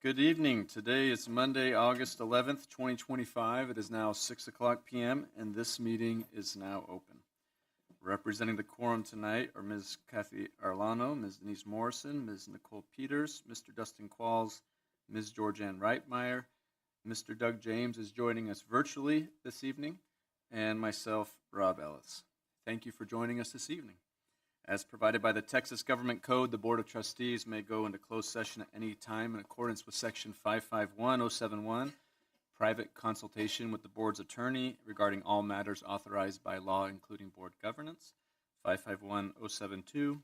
Good evening. Today is Monday, August 11th, 2025. It is now 6 o'clock p.m., and this meeting is now open. Representing the quorum tonight are Ms. Kathy Arlano, Ms. Denise Morrison, Ms. Nicole Peters, Mr. Dustin Qualls, Ms. Georgianne Reitmeyer. Mr. Doug James is joining us virtually this evening, and myself, Rob Ellis. Thank you for joining us this evening. As provided by the Texas Government Code, the Board of Trustees may go into closed session at any time in accordance with Section 551071, private consultation with the board's attorney regarding all matters authorized by law, including board governance. 551072,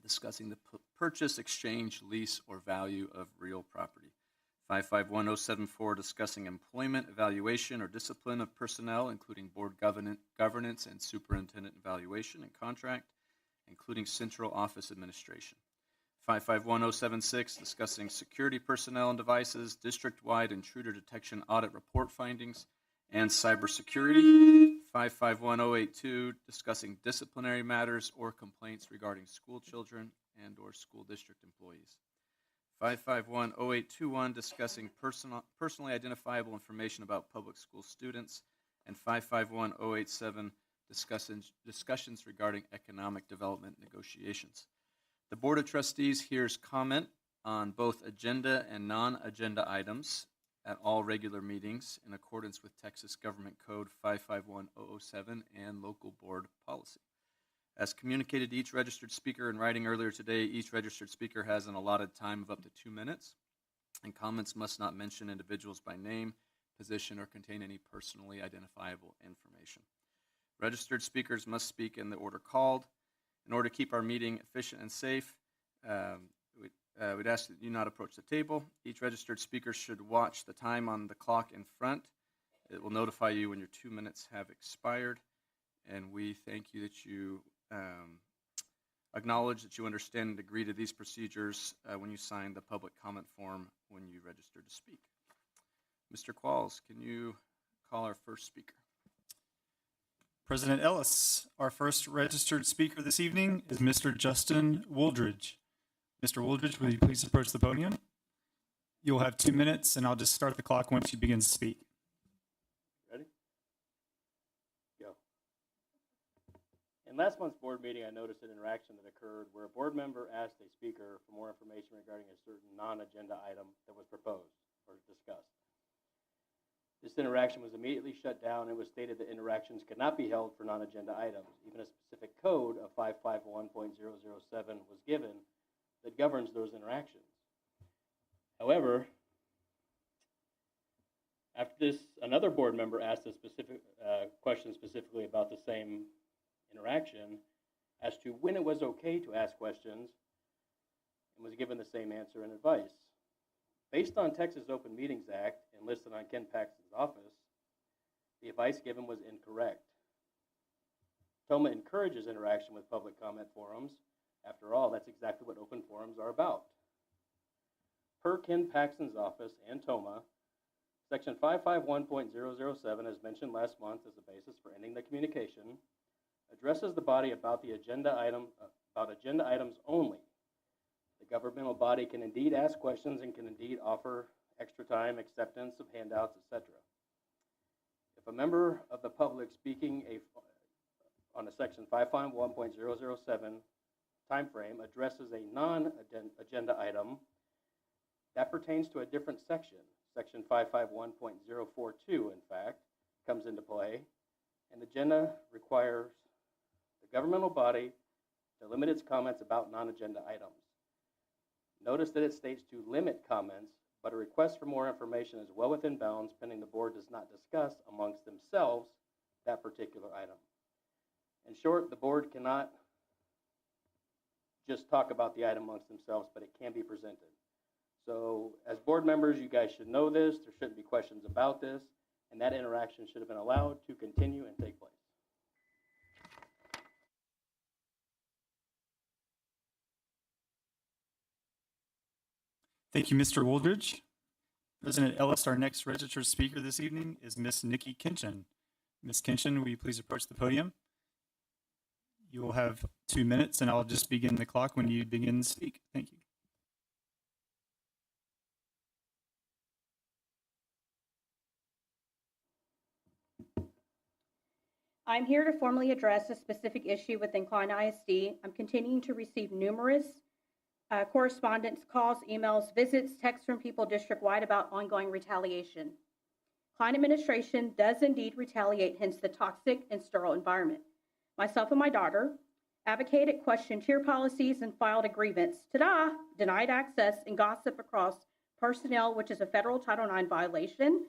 discussing the purchase, exchange, lease, or value of real property. 551074, discussing employment, evaluation, or discipline of personnel, including board governance and superintendent evaluation and contract, including central office administration. 551076, discussing security personnel and devices, district-wide intruder detection audit report findings, and cybersecurity. 551082, discussing disciplinary matters or complaints regarding school children and or school district employees. 5510821, discussing personally identifiable information about public school students, and 551087, discussions regarding economic development negotiations. The Board of Trustees hears comment on both agenda and non-agenda items at all regular meetings in accordance with Texas Government Code 551007 and local board policy. As communicated to each registered speaker in writing earlier today, each registered speaker has an allotted time of up to 2 minutes, and comments must not mention individuals by name, position, or contain any personally identifiable information. Registered speakers must speak in the order called. In order to keep our meeting efficient and safe, we'd ask that you not approach the table. Each registered speaker should watch the time on the clock in front. It will notify you when your 2 minutes have expired, and we thank you that you acknowledge that you understand and agree to these procedures when you sign the public comment form when you register to speak. Mr. Qualls, can you call our first speaker? President Ellis, our first registered speaker this evening is Mr. Justin Wooldridge. Mr. Wooldridge, will you please approach the podium? You'll have 2 minutes, and I'll just start the clock once you begin to speak. Ready? Go. In last month's board meeting, I noticed an interaction that occurred where a board member asked a speaker for more information regarding a certain non-agenda item that was proposed or discussed. This interaction was immediately shut down, and it was stated that interactions could not be held for non-agenda items. Even a specific code of 551.007 was given that governs those interactions. However, after this, another board member asked a specific question specifically about the same interaction as to when it was okay to ask questions, and was given the same answer and advice. Based on Texas Open Meetings Act and listed on Ken Paxton's office, the advice given was incorrect. TOMA encourages interaction with public comment forums. After all, that's exactly what open forums are about. Per Ken Paxton's office and TOMA, Section 551.007, as mentioned last month as the basis for ending the communication, addresses the body about the agenda items only. The governmental body can indeed ask questions and can indeed offer extra time, acceptance of handouts, etc. If a member of the public speaking on a Section 551.007 timeframe addresses a non-agenda item, that pertains to a different section. Section 551.042, in fact, comes into play, and the agenda requires the governmental body to limit its comments about non-agenda items. Notice that it states to limit comments, but a request for more information is well within bounds pending the board does not discuss amongst themselves that particular item. In short, the board cannot just talk about the item amongst themselves, but it can be presented. So as board members, you guys should know this. There shouldn't be questions about this, and that interaction should have been allowed to continue and take place. Thank you, Mr. Wooldridge. President Ellis, our next registered speaker this evening is Ms. Nikki Kinchin. Ms. Kinchin, will you please approach the podium? You will have 2 minutes, and I'll just begin the clock when you begin to speak. Thank you. I'm here to formally address a specific issue within Klein ISD. I'm continuing to receive numerous correspondence, calls, emails, visits, texts from people district-wide about ongoing retaliation. Klein administration does indeed retaliate, hence the toxic and sterile environment. Myself and my daughter advocated, questioned tier policies, and filed a grievance. Ta-da! Denied access and gossip across personnel, which is a federal Title IX violation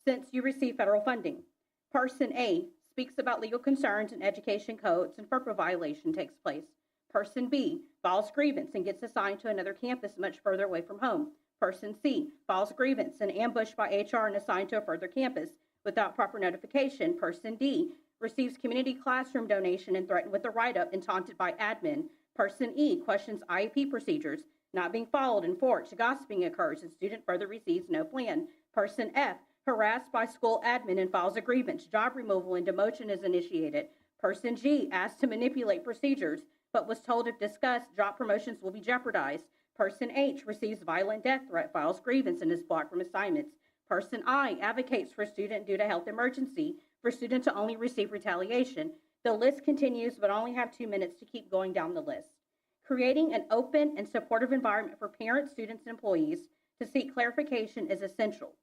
since you receive federal funding. Person A speaks about legal concerns and education codes, and FERPA violation takes place. Person B files grievance and gets assigned to another campus much further away from home. Person C files grievance and ambushed by HR and assigned to a further campus without proper notification. Person D receives community classroom donation and threatened with a write-up and taunted by admin. Person E questions IEP procedures not being followed and forged. Gossiping occurs and student further receives no plan. Person F harassed by school admin and files a grievance. Job removal and demotion is initiated. Person G asked to manipulate procedures but was told if discussed, job promotions will be jeopardized. Person H receives violent death threat, files grievance, and is blocked from assignments. Person I advocates for student due to health emergency for student to only receive retaliation. The list continues, but I only have 2 minutes to keep going down the list. Creating an open and supportive environment for parents, students, and employees to seek clarification is essential.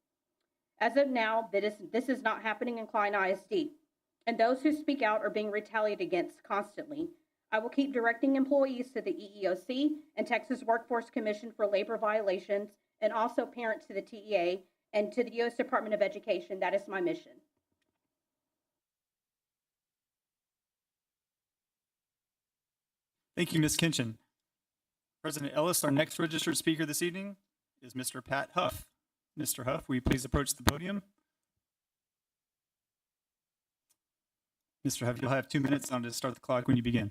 As of now, this is not happening in Klein ISD, and those who speak out are being retaliated against constantly. I will keep directing employees to the EEOC and Texas Workforce Commission for labor violations, and also parents to the TEA and to the U.S. Department of Education. That is my mission. Thank you, Ms. Kinchin. President Ellis, our next registered speaker this evening is Mr. Pat Huff. Mr. Huff, will you please approach the podium? Mr. Huff, you'll have 2 minutes. I'll just start the clock when you begin.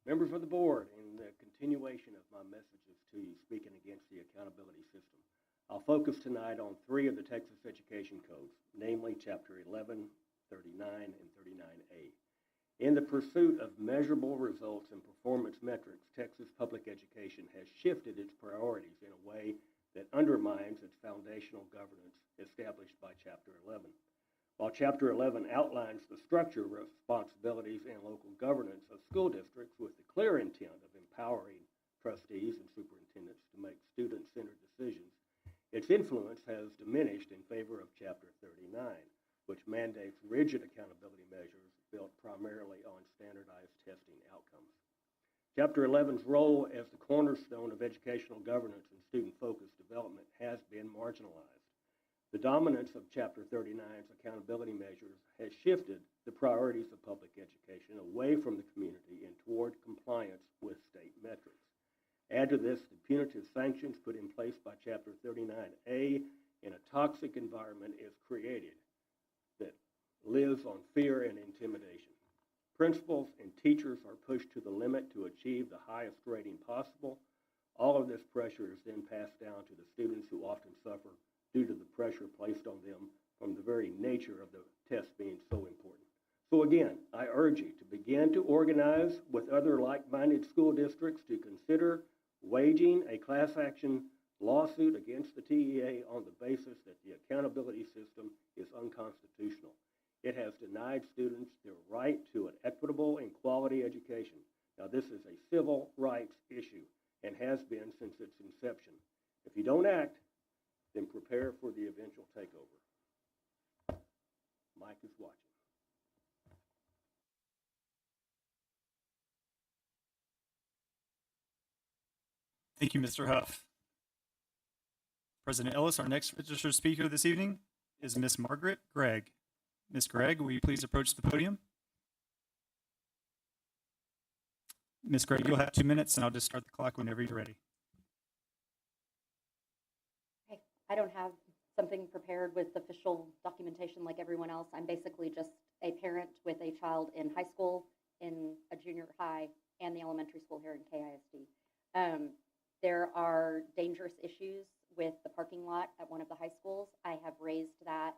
Members of the board, in the continuation of my messages to you speaking against the accountability system, I'll focus tonight on 3 of the Texas Education Codes, namely Chapter 11, 39, and 39A. In the pursuit of measurable results and performance metrics, Texas public education has shifted its priorities in a way that undermines its foundational governance established by Chapter 11. While Chapter 11 outlines the structure, responsibilities, and local governance of school districts with the clear intent of empowering trustees and superintendents to make student-centered decisions, its influence has diminished in favor of Chapter 39, which mandates rigid accountability measures built primarily on standardized testing outcomes. Chapter 11's role as the cornerstone of educational governance and student-focused development has been marginalized. The dominance of Chapter 39's accountability measures has shifted the priorities of public education away from the community and toward compliance with state metrics. Add to this the punitive sanctions put in place by Chapter 39A, and a toxic environment is created that lives on fear and intimidation. Principals and teachers are pushed to the limit to achieve the highest rating possible. All of this pressure is then passed down to the students who often suffer due to the pressure placed on them from the very nature of the test being so important. So again, I urge you to begin to organize with other like-minded school districts to consider waging a class action lawsuit against the TEA on the basis that the accountability system is unconstitutional. It has denied students their right to an equitable and quality education. Now, this is a civil rights issue and has been since its inception. If you don't act, then prepare for the eventual takeover. Mike is watching. Thank you, Mr. Huff. President Ellis, our next registered speaker this evening is Ms. Margaret Gregg. Ms. Gregg, will you please approach the podium? Ms. Gregg, you'll have 2 minutes, and I'll just start the clock whenever you're ready. I don't have something prepared with official documentation like everyone else. I'm basically just a parent with a child in high school, in a junior high, and the elementary school here in KISD. There are dangerous issues with the parking lot at one of the high schools. I have raised that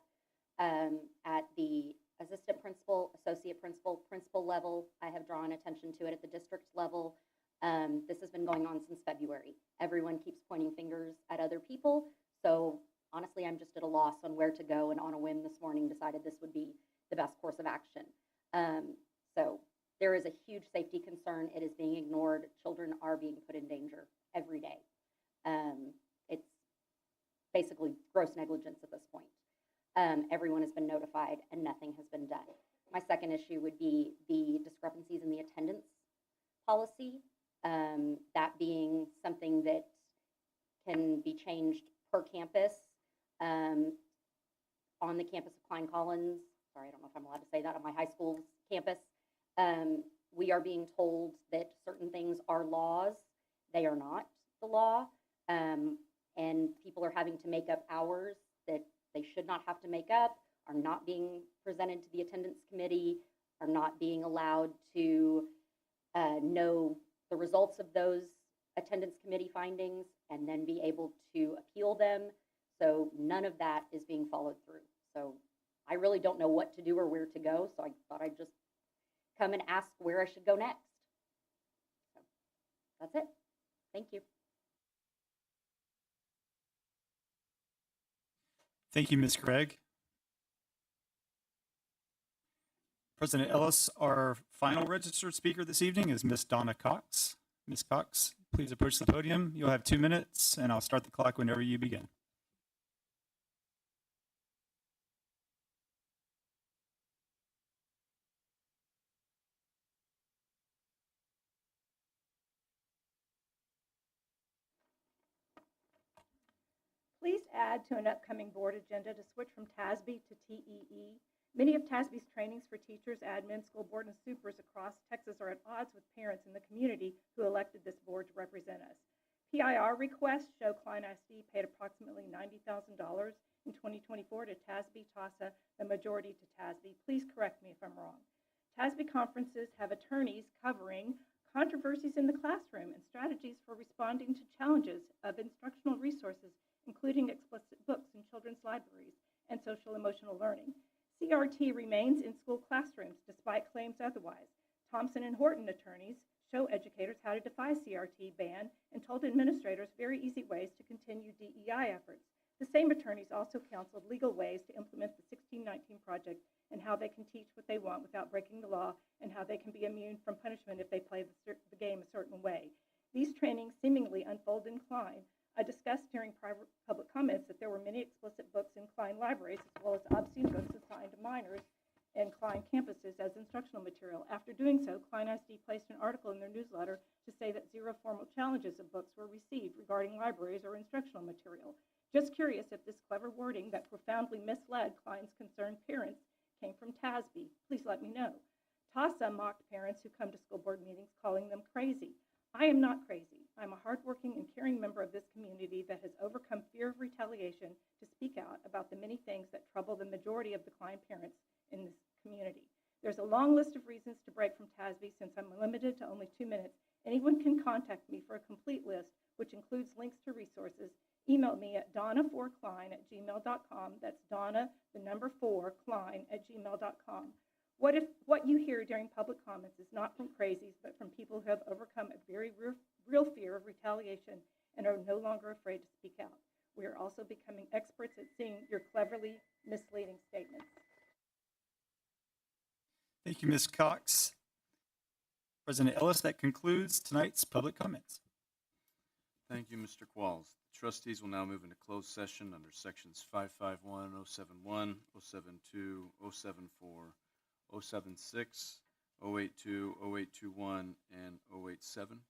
at the assistant principal, associate principal, principal level. I have drawn attention to it at the district level. This has been going on since February. Everyone keeps pointing fingers at other people. So honestly, I'm just at a loss on where to go, and on a whim this morning decided this would be the best course of action. So there is a huge safety concern. It is being ignored. Children are being put in danger every day. It's basically gross negligence at this point. Everyone has been notified and nothing has been done. My second issue would be the discrepancies in the attendance policy, that being something that can be changed per campus. On the campus of Klein Collins, sorry, I don't know if I'm allowed to say that, on my high school's campus, we are being told that certain things are laws. They are not the law, and people are having to make up hours that they should not have to make up, are not being presented to the attendance committee, are not being allowed to know the results of those attendance committee findings and then be able to appeal them. So none of that is being followed through. So I really don't know what to do or where to go, so I thought I'd just come and ask where I should go next. So that's it. Thank you. Thank you, Ms. Craig. President Ellis, our final registered speaker this evening is Ms. Donna Cox. Ms. Cox, please approach the podium. You'll have 2 minutes, and I'll start the clock whenever you begin. Please add to an upcoming board agenda to switch from TASB to TEE. Many of TASB's trainings for teachers, admin, school board, and supers across Texas are at odds with parents in the community who elected this board to represent us. PIR requests show Klein ISD paid approximately $90,000 in 2024 to TASB, TASA, the majority to TASB. Please correct me if I'm wrong. TASB conferences have attorneys covering controversies in the classroom and strategies for responding to challenges of instructional resources, including explicit books in children's libraries and social emotional learning. CRT remains in school classrooms despite claims otherwise. Thompson and Horton attorneys show educators how to defy CRT ban and told administrators very easy ways to continue DEI efforts. The same attorneys also counseled legal ways to implement the 1619 Project and how they can teach what they want without breaking the law, and how they can be immune from punishment if they play the game a certain way. These trainings seemingly unfold in Klein. I discussed during private public comments that there were many explicit books in Klein libraries, as well as obscene books assigned to minors in Klein campuses as instructional material. After doing so, Klein ISD placed an article in their newsletter to say that 0 formal challenges of books were received regarding libraries or instructional material. Just curious if this clever wording that profoundly misled Klein's concerned parents came from TASB. Please let me know. TASA mocked parents who come to school board meetings, calling them crazy. I am not crazy. I'm a hardworking and caring member of this community that has overcome fear of retaliation to speak out about the many things that trouble the majority of the Klein parents in this community. There's a long list of reasons to break from TASB. Since I'm limited to only 2 minutes, anyone can contact me for a complete list, which includes links to resources. Email me at donna4klein@gmail.com. That's Donna, the number 4, Klein@gmail.com. What you hear during public comments is not from crazies, but from people who have overcome a very real fear of retaliation and are no longer afraid to speak out. We are also becoming experts at seeing your cleverly misleading statements. Thank you, Ms. Cox. President Ellis, that concludes tonight's public comments. Thank you, Mr. Qualls. The trustees will now move into closed session under sections 551, 071, 072, 074, 076, 082, 0821, and 087.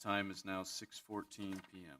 Time is now 6:14 p.m.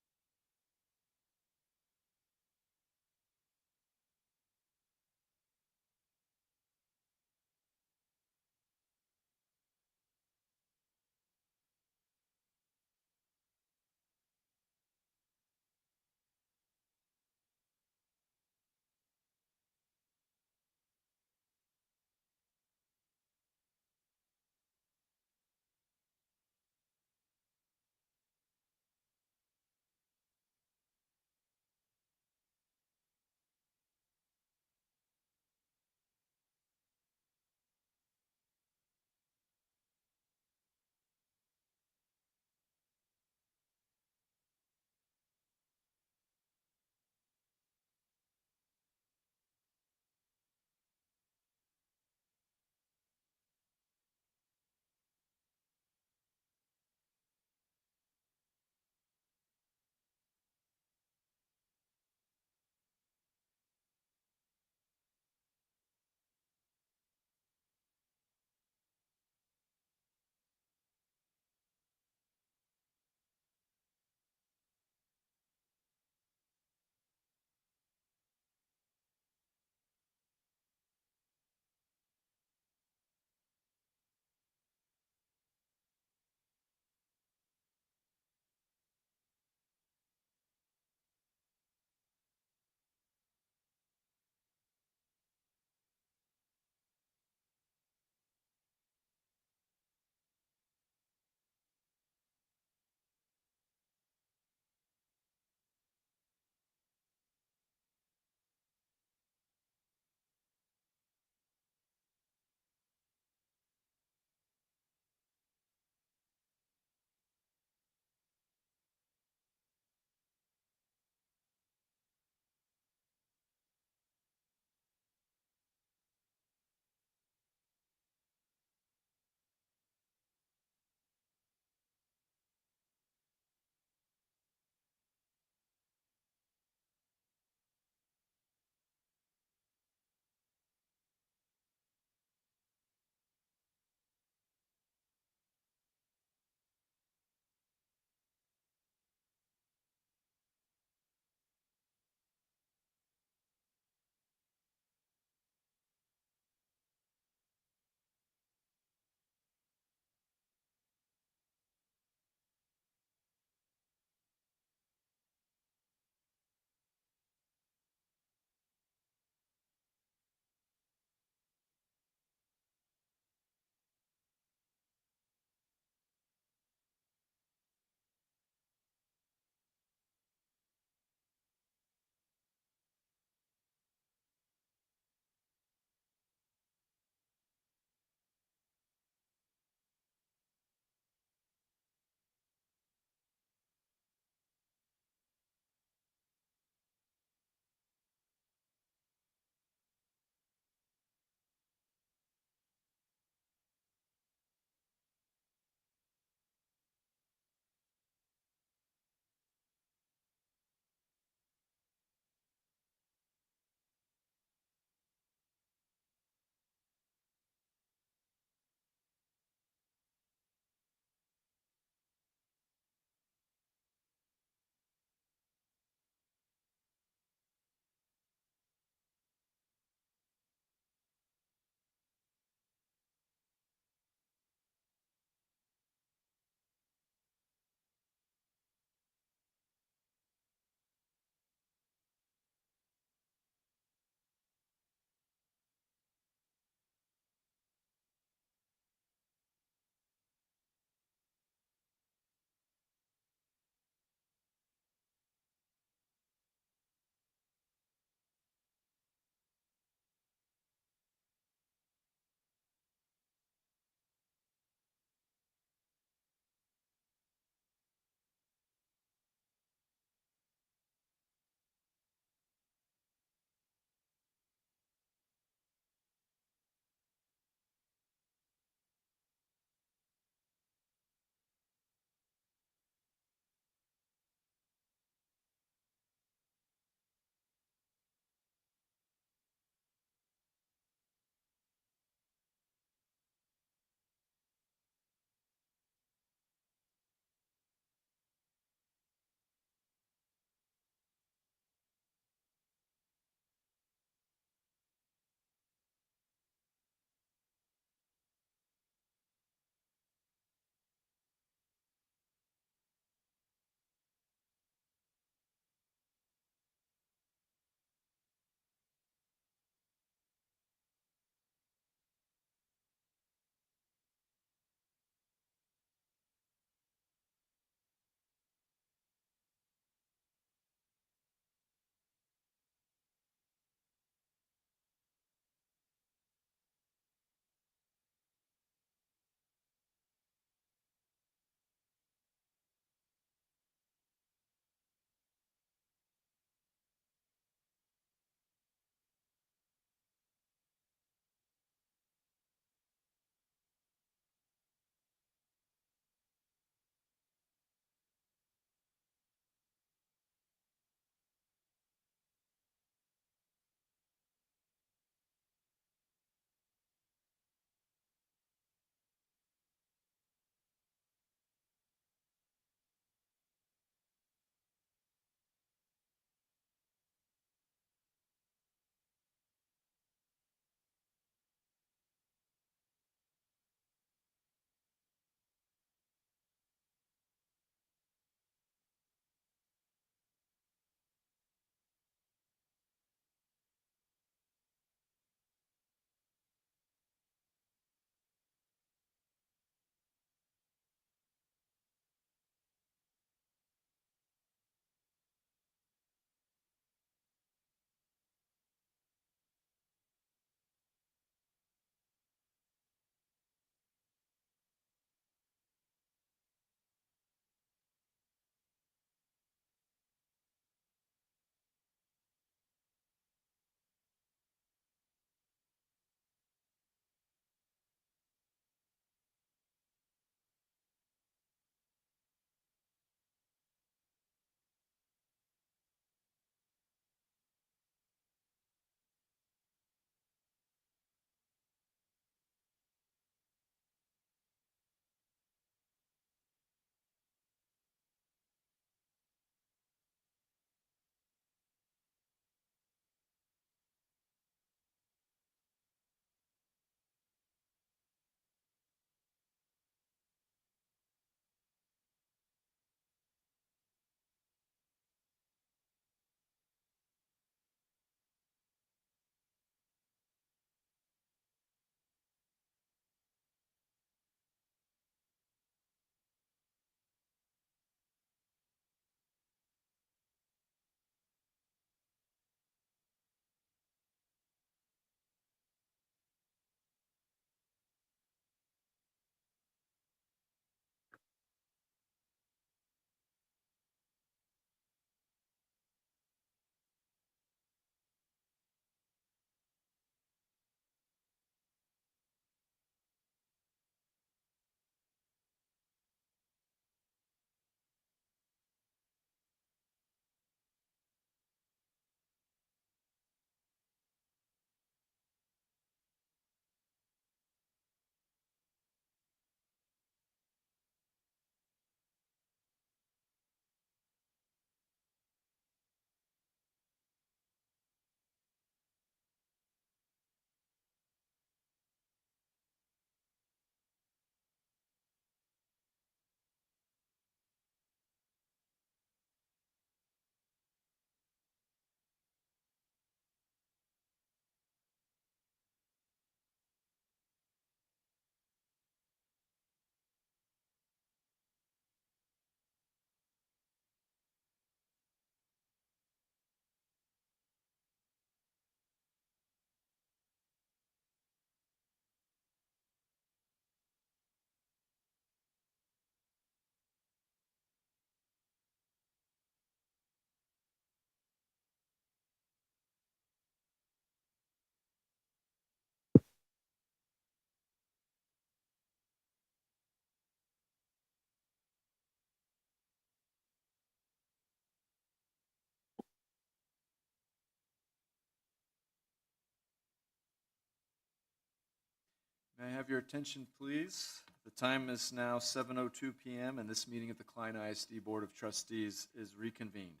May I have your attention, please? The time is now 7:02 p.m., and this meeting of the Klein ISD Board of Trustees is reconvened.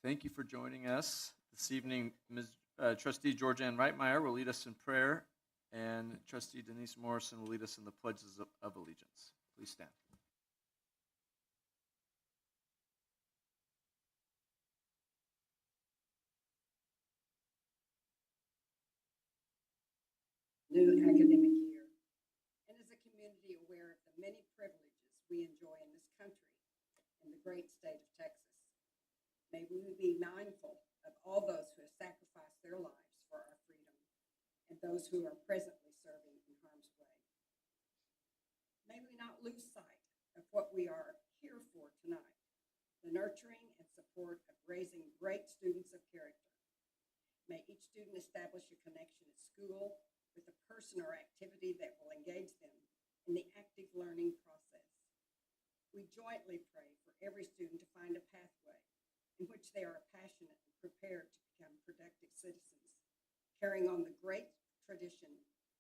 Thank you for joining us. This evening, Trustee Georgianne Reitmeyer will lead us in prayer, and Trustee Denise Morrison will lead us in the pledges of allegiance. Please stand. New academic year, and as a community aware of the many privileges we enjoy in this country and the great state of Texas. May we be mindful of all those who have sacrificed their lives for our freedom and those who are presently serving in harm's way. May we not lose sight of what we are here for tonight, the nurturing and support of raising great students of character. May each student establish a connection at school with a person or activity that will engage them in the active learning process. We jointly pray for every student to find a pathway in which they are passionate and prepared to become productive citizens, carrying on the great tradition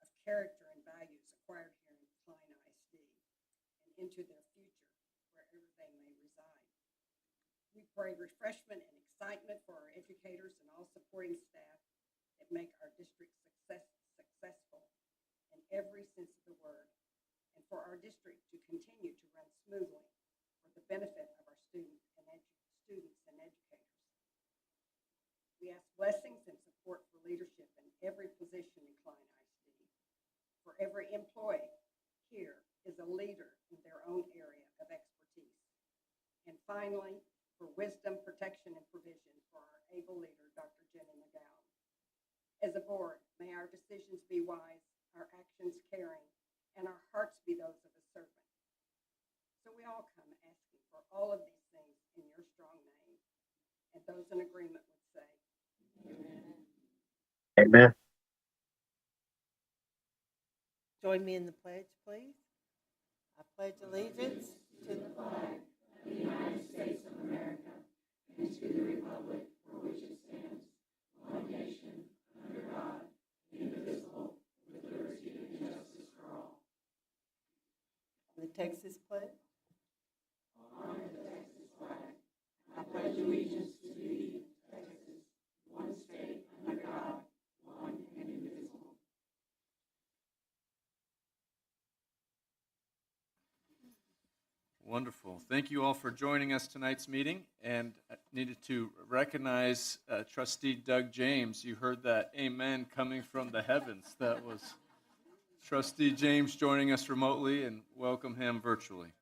of character and values acquired here in Klein ISD and into their future, wherever they may reside. We pray refreshment and excitement for our educators and all supporting staff that make our district successful in every sense of the word, and for our district to continue to run smoothly for the benefit of our students and educators. We ask blessings and support for leadership in every position in Klein ISD. For every employee here is a leader in their own area of expertise. And finally, for wisdom, protection, and provision for our able leader, Dr. Jenny McGowan. As a board, may our decisions be wise, our actions caring, and our hearts be those of a servant. So we all come asking for all of these things in your strong name. And those in agreement would say, Amen. Amen. Join me in the pledge, please. I pledge allegiance to the flag of the United States of America and to the republic for which it stands, one nation, under God, indivisible, with liberty and justice for all. The Texas pledge. Honor the Texas flag. I pledge allegiance to thee, Texas, one state, under God, one and indivisible. Wonderful. Thank you all for joining us tonight's meeting, and I needed to recognize Trustee Doug James. You heard that amen coming from the heavens. That was Trustee James joining us remotely, and welcome him virtually.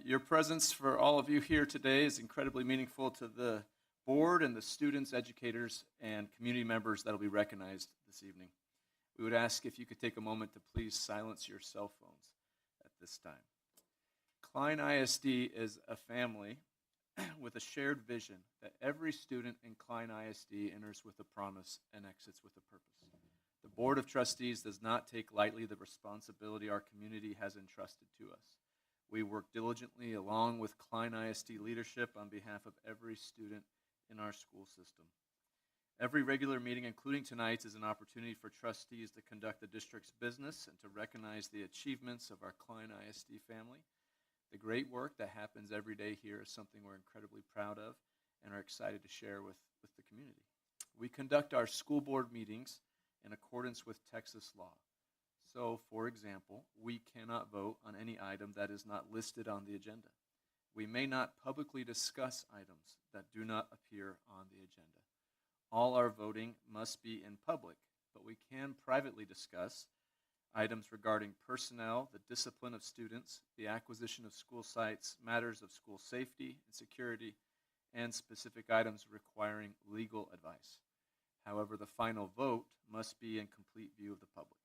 Your presence for all of you here today is incredibly meaningful to the board and the students, educators, and community members that will be recognized this evening. We would ask if you could take a moment to please silence your cell phones at this time. Klein ISD is a family with a shared vision that every student in Klein ISD enters with a promise and exits with a purpose. The Board of Trustees does not take lightly the responsibility our community has entrusted to us. We work diligently along with Klein ISD leadership on behalf of every student in our school system. Every regular meeting, including tonight's, is an opportunity for trustees to conduct the district's business and to recognize the achievements of our Klein ISD family. The great work that happens every day here is something we're incredibly proud of and are excited to share with the community. We conduct our school board meetings in accordance with Texas law. So, for example, we cannot vote on any item that is not listed on the agenda. We may not publicly discuss items that do not appear on the agenda. All our voting must be in public, but we can privately discuss items regarding personnel, the discipline of students, the acquisition of school sites, matters of school safety and security, and specific items requiring legal advice. However, the final vote must be in complete view of the public.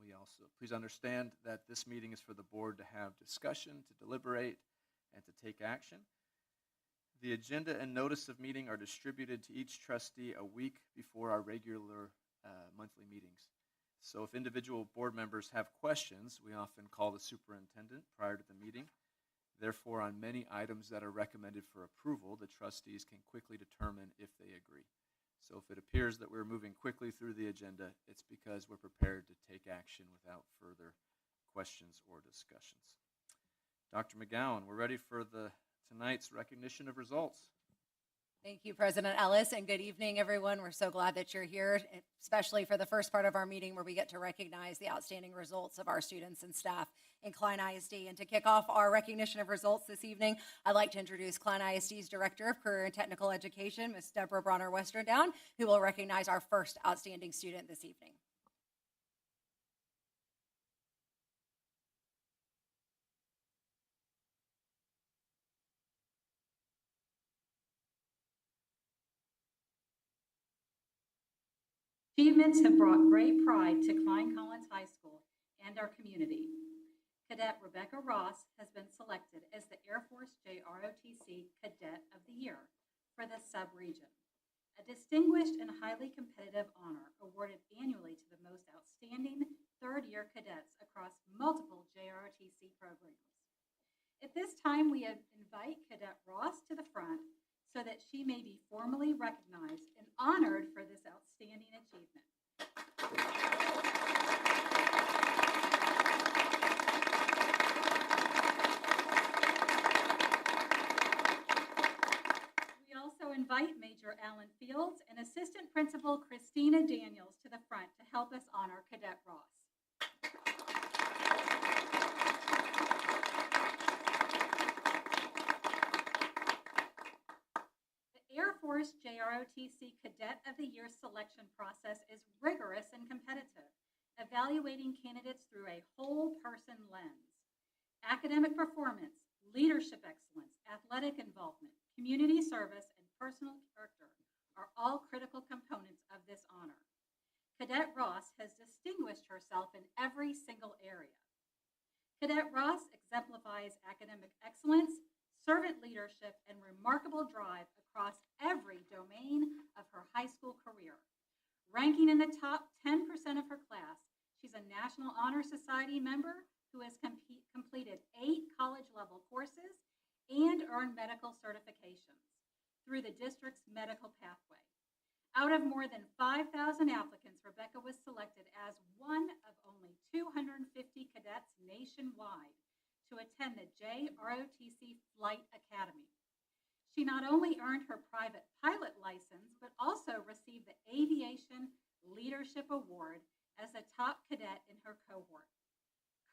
We also, please understand that this meeting is for the board to have discussion, to deliberate, and to take action. The agenda and notice of meeting are distributed to each trustee a week before our regular monthly meetings. So if individual board members have questions, we often call the superintendent prior to the meeting. Therefore, on many items that are recommended for approval, the trustees can quickly determine if they agree. So if it appears that we're moving quickly through the agenda, it's because we're prepared to take action without further questions or discussions. Dr. McGowan, we're ready for tonight's recognition of results. Thank you, President Ellis, and good evening, everyone. We're so glad that you're here, especially for the first part of our meeting where we get to recognize the outstanding results of our students and staff in Klein ISD. And to kick off our recognition of results this evening, I'd like to introduce Klein ISD's Director of Career and Technical Education, Ms. Deborah Bronner-Westerdown, who will recognize our first outstanding student this evening. Achievements have brought great pride to Klein Collins High School and our community. Cadet Rebecca Ross has been selected as the Air Force JROTC Cadet of the Year for the sub-region, a distinguished and highly competitive honor awarded annually to the most outstanding third-year cadets across multiple JROTC programs. At this time, we invite Cadet Ross to the front so that she may be formally recognized and honored for this outstanding achievement. We also invite Major Alan Fields and Assistant Principal Christina Daniels to the front to help us honor Cadet Ross. Air Force JROTC Cadet of the Year selection process is rigorous and competitive, evaluating candidates through a whole-person lens. Academic performance, leadership excellence, athletic involvement, community service, and personal character are all critical components of this honor. Cadet Ross has distinguished herself in every single area. Cadet Ross exemplifies academic excellence, servant leadership, and remarkable drive across every domain of her high school career. Ranking in the top 10% of her class, she's a National Honor Society member who has completed 8 college-level courses and earned medical certifications through the district's medical pathway. Out of more than 5,000 applicants, Rebecca was selected as one of only 250 cadets nationwide to attend the JROTC Flight Academy. She not only earned her private pilot license, but also received the Aviation Leadership Award as a top cadet in her cohort.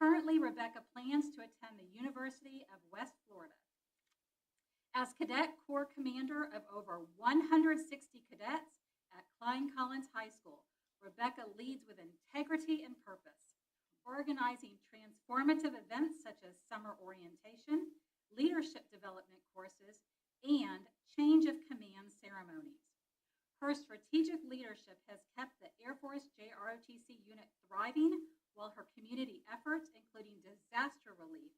Currently, Rebecca plans to attend the University of West Florida. As Cadet Corps Commander of over 160 cadets at Klein Collins High School, Rebecca leads with integrity and purpose, organizing transformative events such as summer orientation, leadership development courses, and change of command ceremonies. Her strategic leadership has kept the Air Force JROTC unit thriving, while her community efforts, including disaster relief,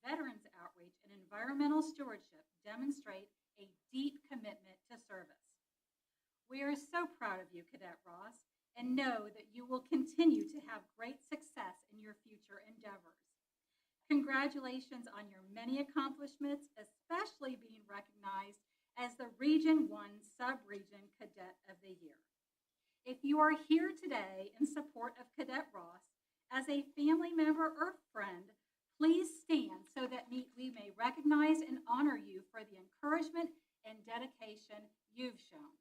veterans outreach, and environmental stewardship, demonstrate a deep commitment to service. We are so proud of you, Cadet Ross, and know that you will continue to have great success in your future endeavors. Congratulations on your many accomplishments, especially being recognized as the Region 1 Sub-Region Cadet of the Year. If you are here today in support of Cadet Ross, as a family member or friend, please stand so that we may recognize and honor you for the encouragement and dedication you've shown.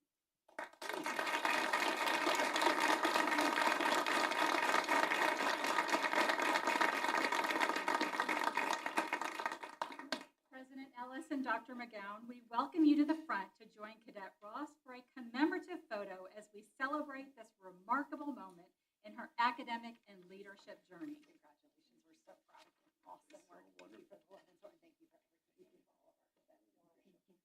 President Ellis and Dr. McGowan, we welcome you to the front to join Cadet Ross for a commemorative photo as we celebrate this remarkable moment in her academic and leadership journey. Congratulations, we're so proud of you. Awesome work. Thank you for the love and support. Thank you for everything. Thank you for all of our cadets. Thank you.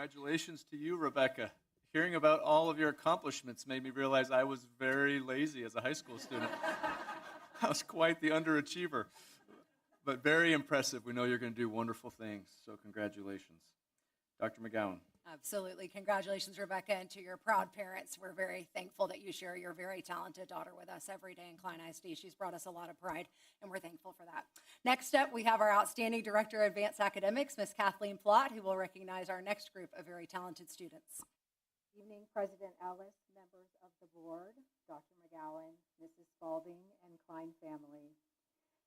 Congratulations to you, Rebecca. Hearing about all of your accomplishments made me realize I was very lazy as a high school student. I was quite the underachiever, but very impressive. We know you're going to do wonderful things, so congratulations. Dr. McGowan. Absolutely. Congratulations, Rebecca, and to your proud parents. We're very thankful that you share your very talented daughter with us every day in Klein ISD. She's brought us a lot of pride, and we're thankful for that. Next up, we have our outstanding Director of Advanced Academics, Ms. Kathleen Plott, who will recognize our next group of very talented students. Evening, President Ellis, members of the board, Dr. McGowan, Mrs. Spalding, and Klein family.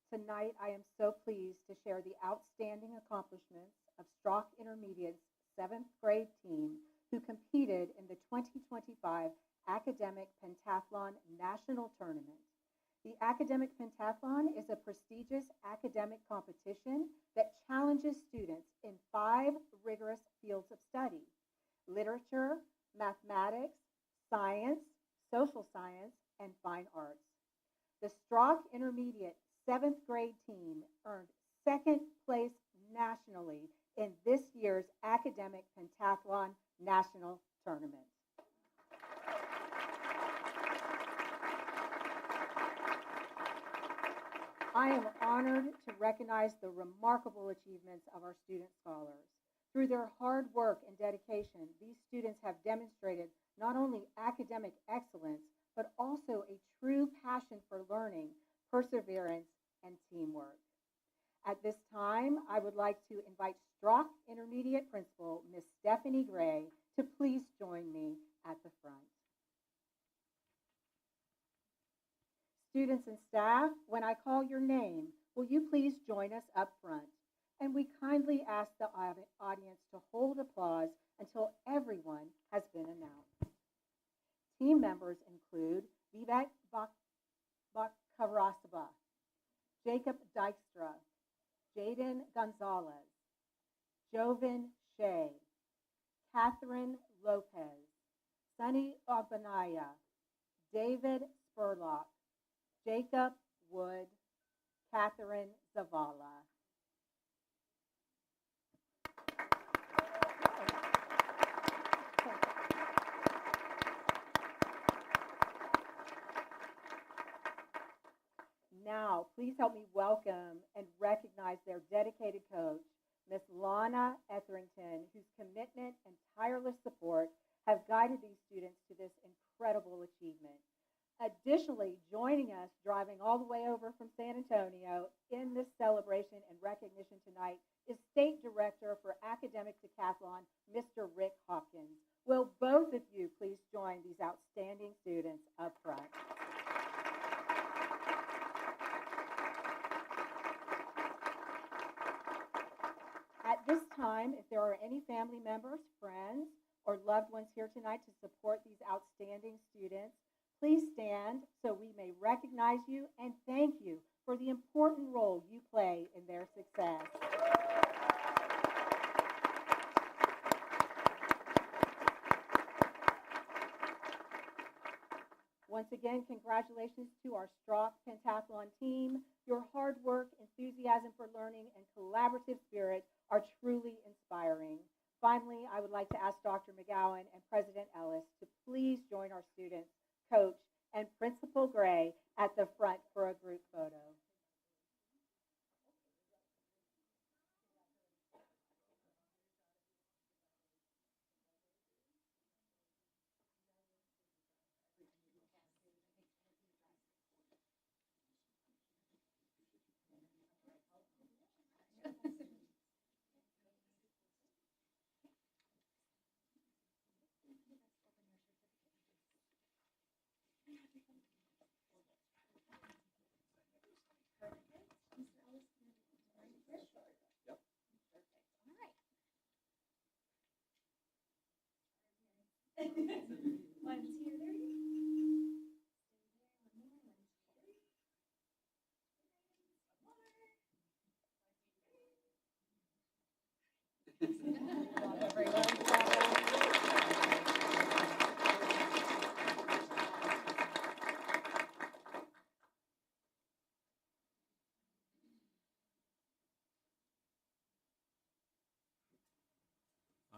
Tonight, I am so pleased to share the outstanding accomplishments of Strock Intermediate's 7th grade team who competed in the 2025 Academic Pentathlon National Tournament. The Academic Pentathlon is a prestigious academic competition that challenges students in 5 rigorous fields of study: literature, mathematics, science, social science, and fine arts. The Strock Intermediate 7th grade team earned 2nd place nationally in this year's Academic Pentathlon National Tournament. I am honored to recognize the remarkable achievements of our student scholars. Through their hard work and dedication, these students have demonstrated not only academic excellence, but also a true passion for learning, perseverance, and teamwork. At this time, I would like to invite Strock Intermediate Principal, Ms. Stephanie Gray, to please join me at the front. Students and staff, when I call your name, will you please join us up front? And we kindly ask the audience to hold applause until everyone has been announced. Team members include Vivek Bakarasaba, Jacob Dykstra, Jaden Gonzalez, Joven Shea, Catherine Lopez, Sunny Ogbanaya, David Spurlock, Jacob Wood, Catherine Zavala. Now, please help me welcome and recognize their dedicated coach, Ms. Lana Etherington, whose commitment and tireless support have guided these students to this incredible achievement. Additionally, joining us, driving all the way over from San Antonio in this celebration and recognition tonight is State Director for Academic Decathlon, Mr. Rick Hopkins. Will both of you please join these outstanding students up front? At this time, if there are any family members, friends, or loved ones here tonight to support these outstanding students, please stand so we may recognize you and thank you for the important role you play in their success. Once again, congratulations to our Strock Pentathlon team. Your hard work, enthusiasm for learning, and collaborative spirit are truly inspiring. Finally, I would like to ask Dr. McGowan and President Ellis to please join our students, Coach, and Principal Gray at the front for a group photo.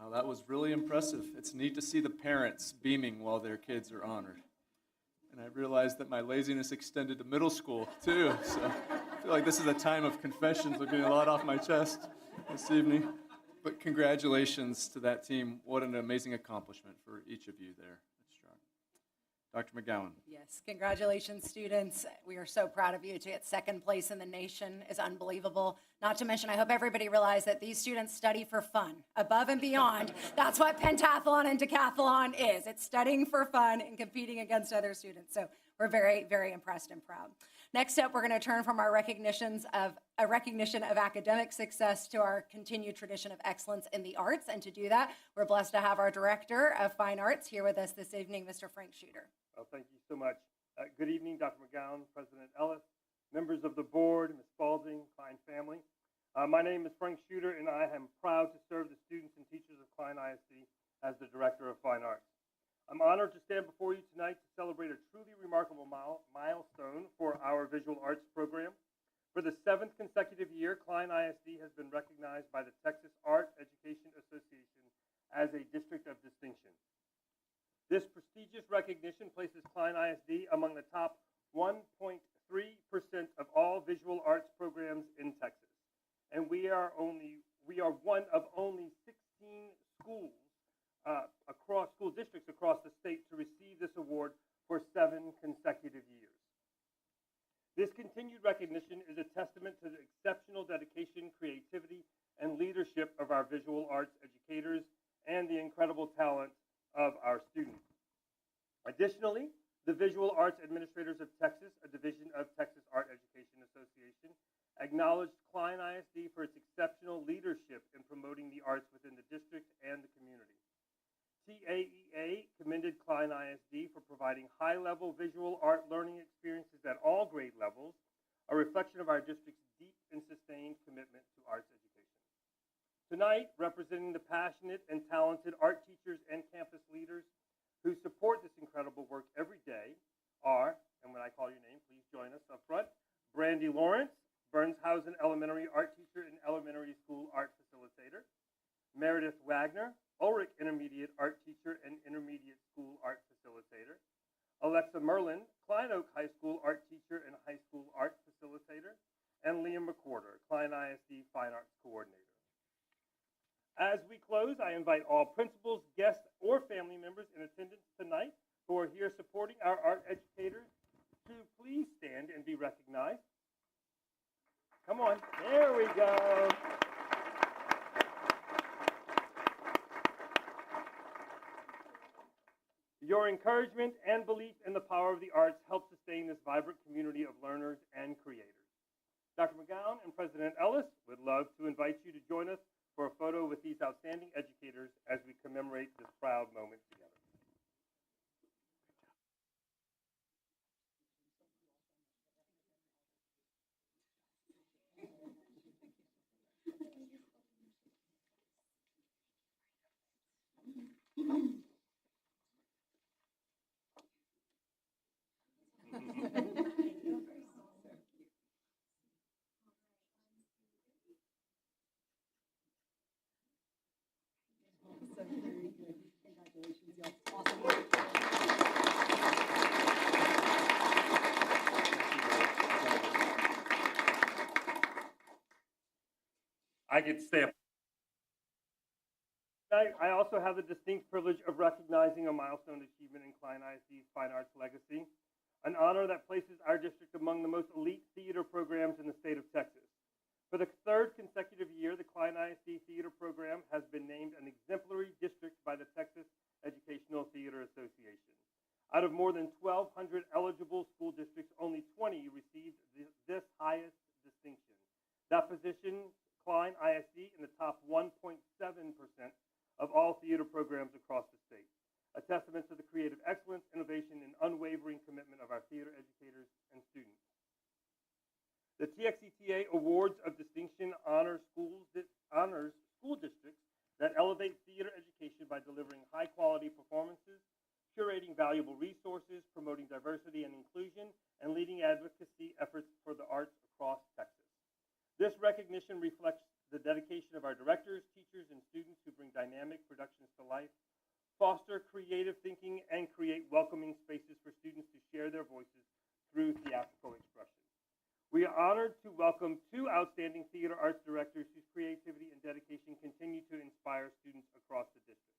Wow, that was really impressive. It's neat to see the parents beaming while their kids are honored. And I realized that my laziness extended to middle school, too. So I feel like this is a time of confessions. I'm getting a lot off my chest this evening. But congratulations to that team. What an amazing accomplishment for each of you there. That's strong. Dr. McGowan. Yes, congratulations, students. We are so proud of you. To get second place in the nation is unbelievable. Not to mention, I hope everybody realized that these students study for fun, above and beyond. That's what pentathlon and decathlon is. It's studying for fun and competing against other students. So we're very, very impressed and proud. Next up, we're going to turn from our recognition of academic success to our continued tradition of excellence in the arts. And to do that, we're blessed to have our Director of Fine Arts here with us this evening, Mr. Frank Shooter. Well, thank you so much. Good evening, Dr. McGowan, President Ellis, members of the board, Ms. Spalding, Klein family. My name is Frank Shooter, and I am proud to serve the students and teachers of Klein ISD as the Director of Fine Arts. I'm honored to stand before you tonight to celebrate a truly remarkable milestone for our visual arts program. For the 7th consecutive year, Klein ISD has been recognized by the Texas Art Education Association as a district of distinction. This prestigious recognition places Klein ISD among the top 1.3% of all visual arts programs in Texas. And we are one of only 16 schools school districts across the state to receive this award for 7 consecutive years. This continued recognition is a testament to the exceptional dedication, creativity, and leadership of our visual arts educators and the incredible talent of our students. Additionally, the Visual Arts Administrators of Texas, a division of Texas Art Education Association, acknowledged Klein ISD for its exceptional leadership in promoting the arts within the district and the community. TAEA commended Klein ISD for providing high-level visual art learning experiences at all grade levels, a reflection of our district's deep and sustained commitment to arts education. Tonight, representing the passionate and talented art teachers and campus leaders who support this incredible work every day are, and when I call your name, please join us up front, Brandy Lawrence, Burnshausen Elementary art teacher and elementary school art facilitator, Meredith Wagner, Ulrich Intermediate art teacher and intermediate school art facilitator, Alexa Merlin, Klein Oak High School art teacher and high school art facilitator, and Liam McWhorter, Klein ISD Fine Arts coordinator. As we close, I invite all principals, guests, or family members in attendance tonight who are here supporting our art educators to please stand and be recognized. Come on, there we go. Your encouragement and belief in the power of the arts help sustain this vibrant community of learners and creators. Dr. McGowan and President Ellis would love to invite you to join us for a photo with these outstanding educators as we commemorate this proud moment together. I get to stay up. I also have the distinct privilege of recognizing a milestone achievement in Klein ISD's Fine Arts legacy, an honor that places our district among the most elite theater programs in the state of Texas. For the 3rd consecutive year, the Klein ISD Theater Program has been named an exemplary district by the Texas Educational Theater Association. Out of more than 1,200 eligible school districts, only 20 received this highest distinction. That position Klein ISD in the top 1.7% of all theater programs across the state, a testament to the creative excellence, innovation, and unwavering commitment of our theater educators and students. The TXETA Awards of Distinction honors school districts that elevate theater education by delivering high-quality performances, curating valuable resources, promoting diversity and inclusion, and leading advocacy efforts for the arts across Texas. This recognition reflects the dedication of our directors, teachers, and students who bring dynamic productions to life, foster creative thinking, and create welcoming spaces for students to share their voices through theatrical expression. We are honored to welcome two outstanding theater arts directors whose creativity and dedication continue to inspire students across the district.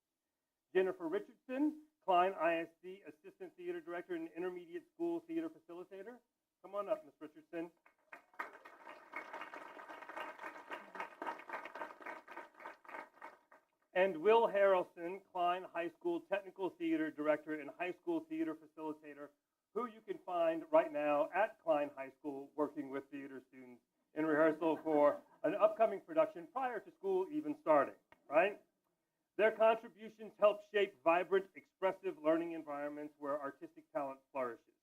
Jennifer Richardson, Klein ISD Assistant Theater Director and Intermediate School Theater Facilitator. Come on up, Ms. Richardson. And Will Harrelson, Klein High School Technical Theater Director and High School Theater Facilitator, who you can find right now at Klein High School working with theater students in rehearsal for an upcoming production prior to school even starting, right? Their contributions help shape vibrant, expressive learning environments where artistic talent flourishes.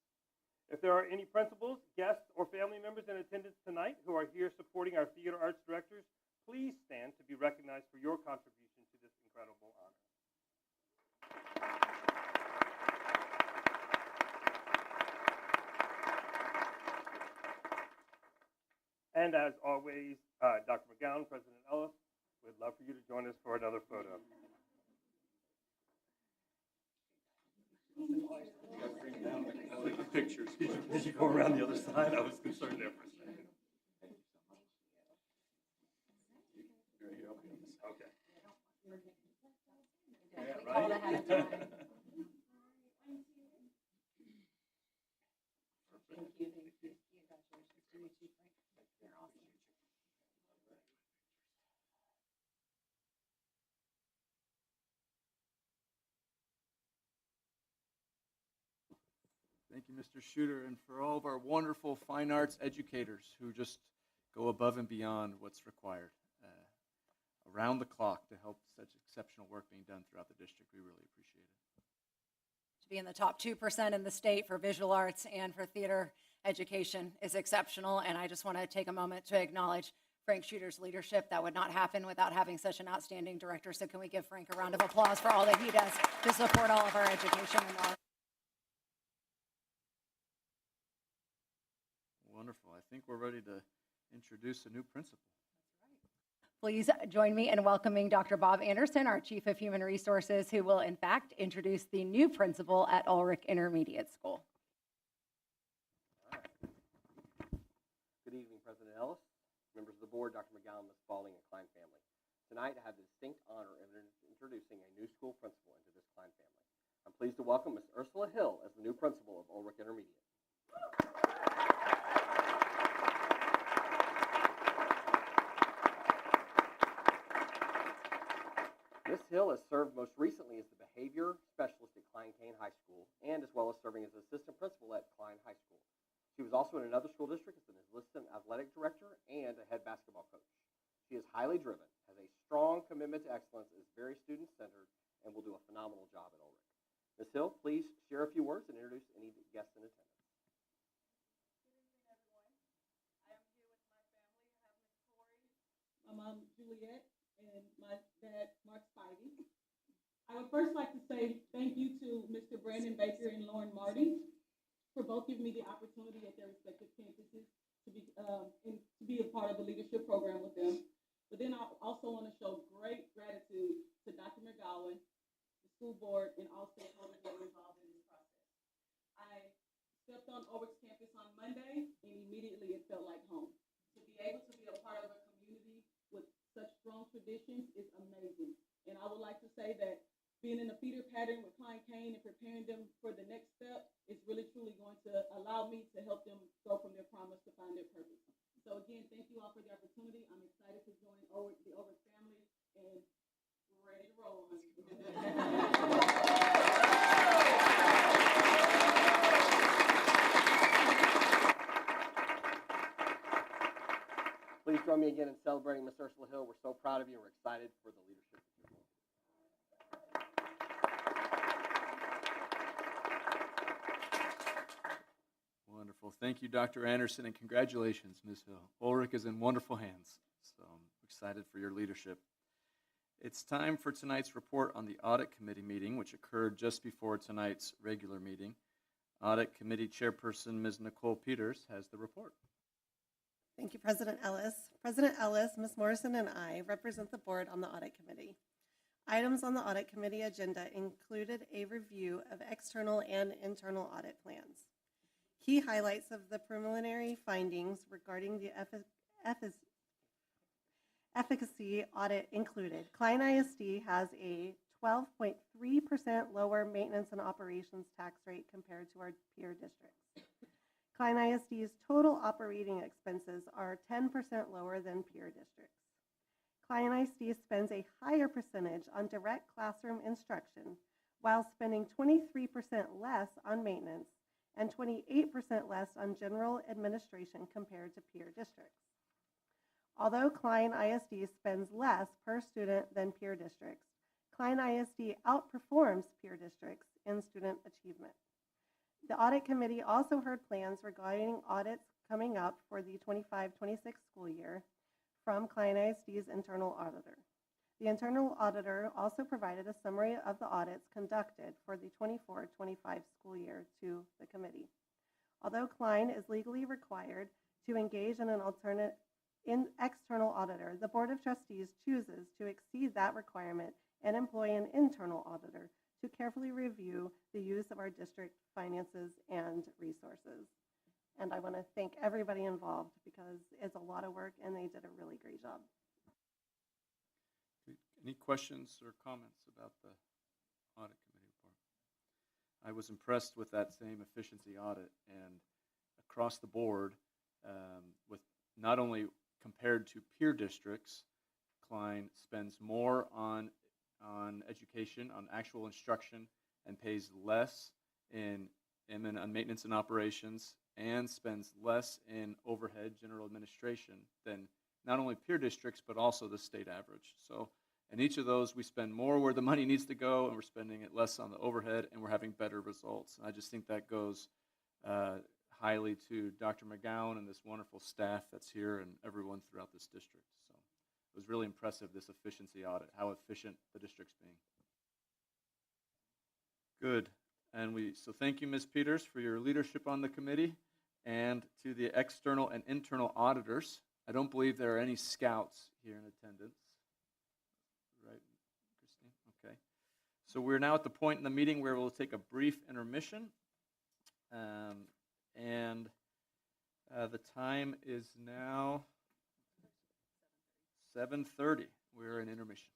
If there are any principals, guests, or family members in attendance tonight who are here supporting our theater arts directors, please stand to be recognized for your contribution to this incredible honor. And as always, Dr. McGowan, President Ellis, we'd love for you to join us for another photo. Pictures. Did you go around the other side? I was concerned there for a second. Okay. Yeah, right? Thank you, Mr. Shooter, and for all of our wonderful fine arts educators who just go above and beyond what's required around the clock to help such exceptional work being done throughout the district. We really appreciate it. To be in the top 2% in the state for visual arts and for theater education is exceptional, and I just want to take a moment to acknowledge Frank Shooter's leadership. That would not happen without having such an outstanding director, so can we give Frank a round of applause for all that he does to support all of our education and art? Wonderful. I think we're ready to introduce a new principal. Please join me in welcoming Dr. Bob Anderson, our Chief of Human Resources, who will in fact introduce the new principal at Ulrich Intermediate School. All right. Good evening, President Ellis, members of the board, Dr. McGowan, Ms. Spalding, and Klein family. Tonight, I have the distinct honor of introducing a new school principal into this Klein family. I'm pleased to welcome Ms. Ursula Hill as the new principal of Ulrich Intermediate. Ms. Hill has served most recently as the behavior specialist at Klein Cain High School and as well as serving as assistant principal at Klein High School. She was also in another school district as an assistant athletic director and a head basketball coach. She is highly driven, has a strong commitment to excellence, is very student-centered, and will do a phenomenal job at Ulrich. Ms. Hill, please share a few words and introduce any guests in attendance. My mom, Juliet, and my dad, Mark Spivey. I would first like to say thank you to Mr. Brandon Baker and Lauren Marty for both giving me the opportunity at their respective campuses to be a part of the leadership program with them. But then I also want to show great gratitude to Dr. McGowan, the school board, and all stakeholders that were involved in this process. I stepped on Ulrich's campus on Monday, and immediately it felt like home. To be able to be a part of a community with such strong traditions is amazing. And I would like to say that being in a feeder pattern with Klein Cain and preparing them for the next step is really truly going to allow me to help them go from their promise to find their purpose. So again, thank you all for the opportunity. I'm excited to join the Ulrich family, and we're ready to roll on. Please join me again in celebrating Ms. Ursula Hill. We're so proud of you and we're excited for the leadership that you will. Wonderful. Thank you, Dr. Anderson, and congratulations, Ms. Hill. Ulrich is in wonderful hands, so I'm excited for your leadership. It's time for tonight's report on the Audit Committee meeting, which occurred just before tonight's regular meeting. Audit Committee Chairperson Ms. Nicole Peters has the report. Thank you, President Ellis. President Ellis, Ms. Morrison, and I represent the board on the Audit Committee. Items on the Audit Committee agenda included a review of external and internal audit plans. Key highlights of the preliminary findings regarding the efficacy audit included Klein ISD has a 12.3% lower maintenance and operations tax rate compared to our peer districts. Klein ISD's total operating expenses are 10% lower than peer districts. Klein ISD spends a higher percentage on direct classroom instruction while spending 23% less on maintenance and 28% less on general administration compared to peer districts. Although Klein ISD spends less per student than peer districts, Klein ISD outperforms peer districts in student achievement. The Audit Committee also heard plans regarding audits coming up for the 25-26 school year from Klein ISD's internal auditor. The internal auditor also provided a summary of the audits conducted for the 24-25 school year to the committee. Although Klein is legally required to engage in an external auditor, the Board of Trustees chooses to exceed that requirement and employ an internal auditor to carefully review the use of our district finances and resources. And I want to thank everybody involved because it's a lot of work and they did a really great job. Any questions or comments about the audit committee report? I was impressed with that same efficiency audit, and across the board, with not only compared to peer districts, Klein spends more on education, on actual instruction, and pays less in on maintenance and operations, and spends less in overhead general administration than not only peer districts, but also the state average. So in each of those, we spend more where the money needs to go, and we're spending it less on the overhead, and we're having better results. And I just think that goes highly to Dr. McGowan and this wonderful staff that's here and everyone throughout this district. So it was really impressive, this efficiency audit, how efficient the district's being. Good. And so thank you, Ms. Peters, for your leadership on the committee, and to the external and internal auditors. I don't believe there are any scouts here in attendance. Right, Christine? Okay. So we're now at the point in the meeting where we'll take a brief intermission. The time is now 7:30. We're in intermission.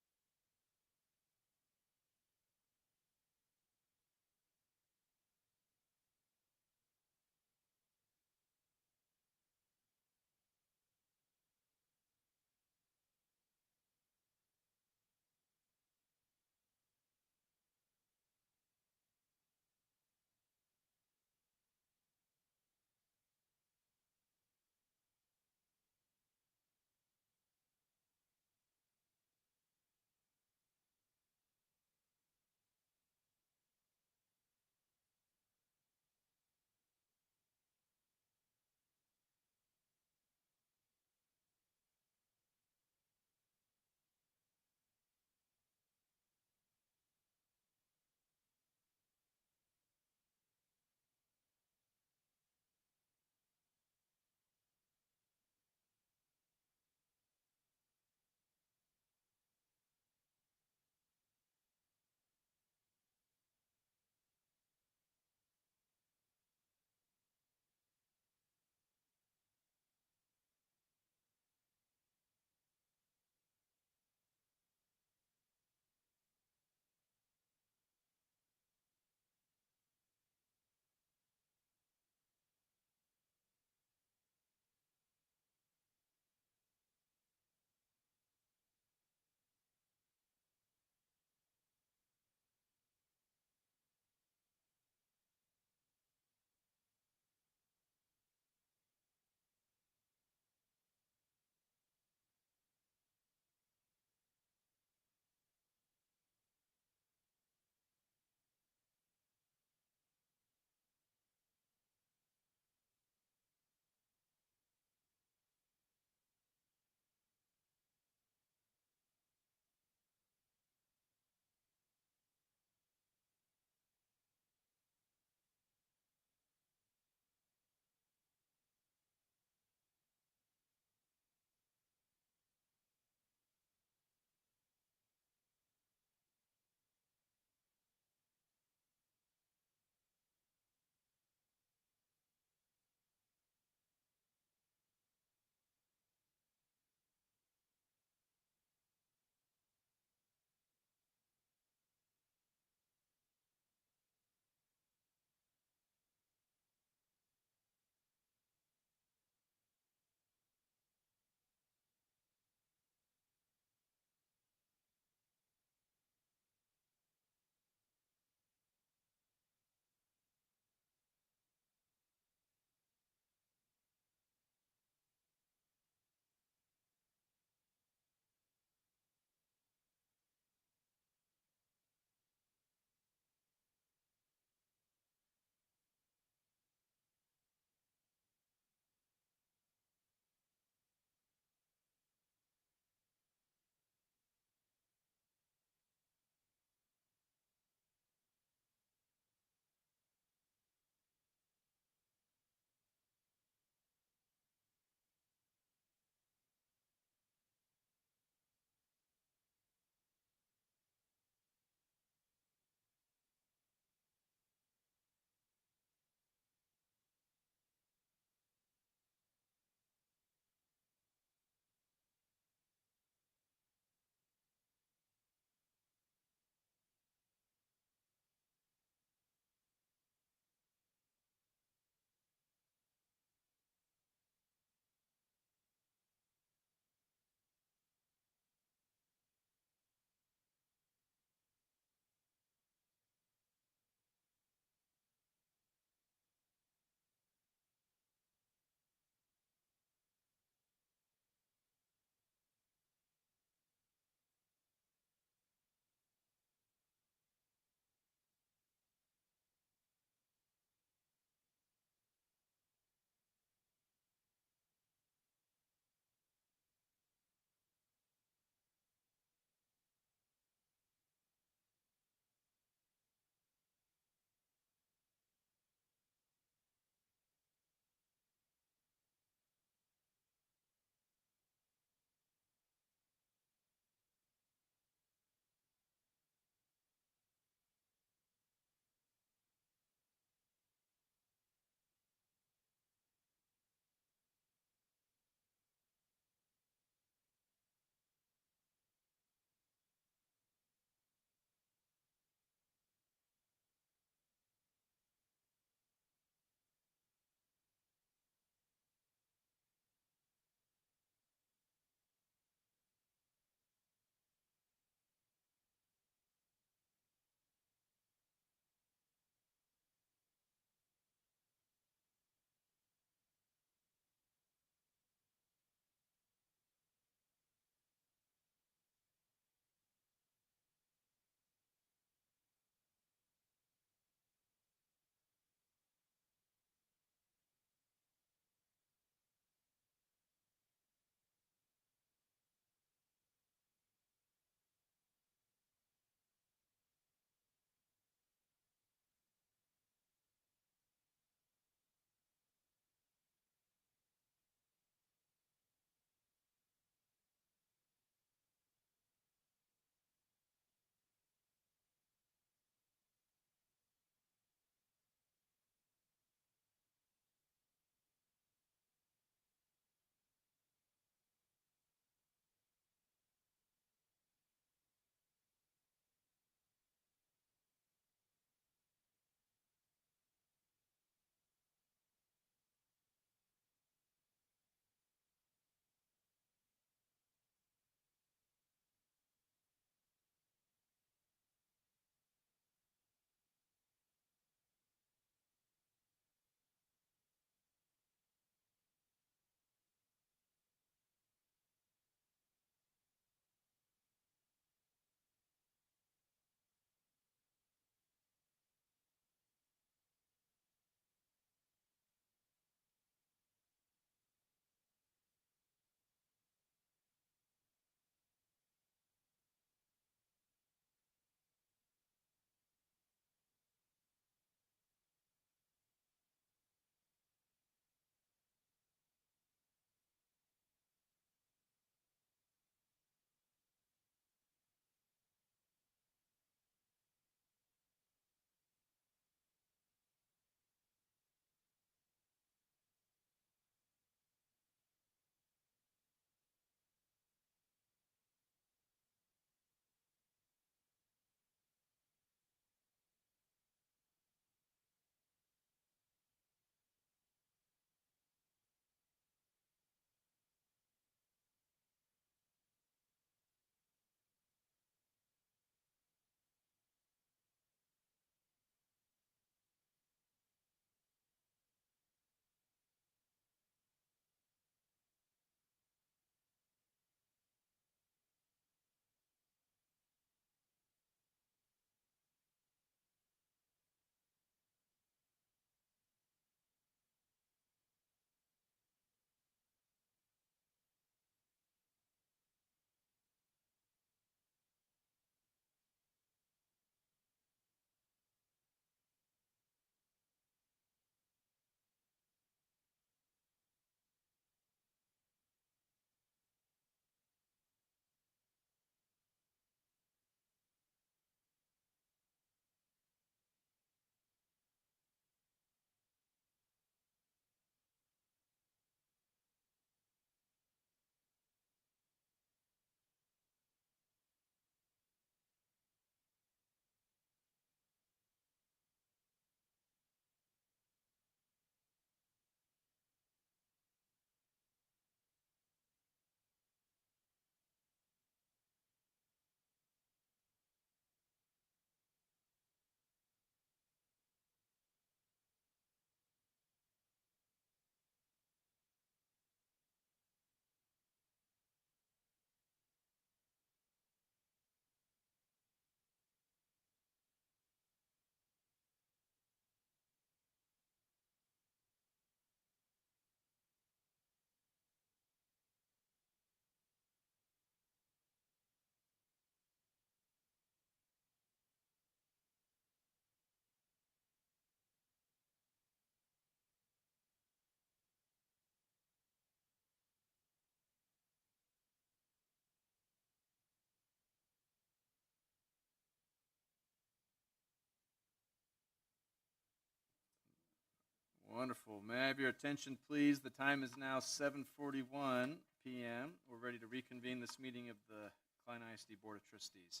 wonderful. May I have your attention, please? The time is now 7:41 p.m. We're ready to reconvene this meeting of the Klein ISD Board of Trustees.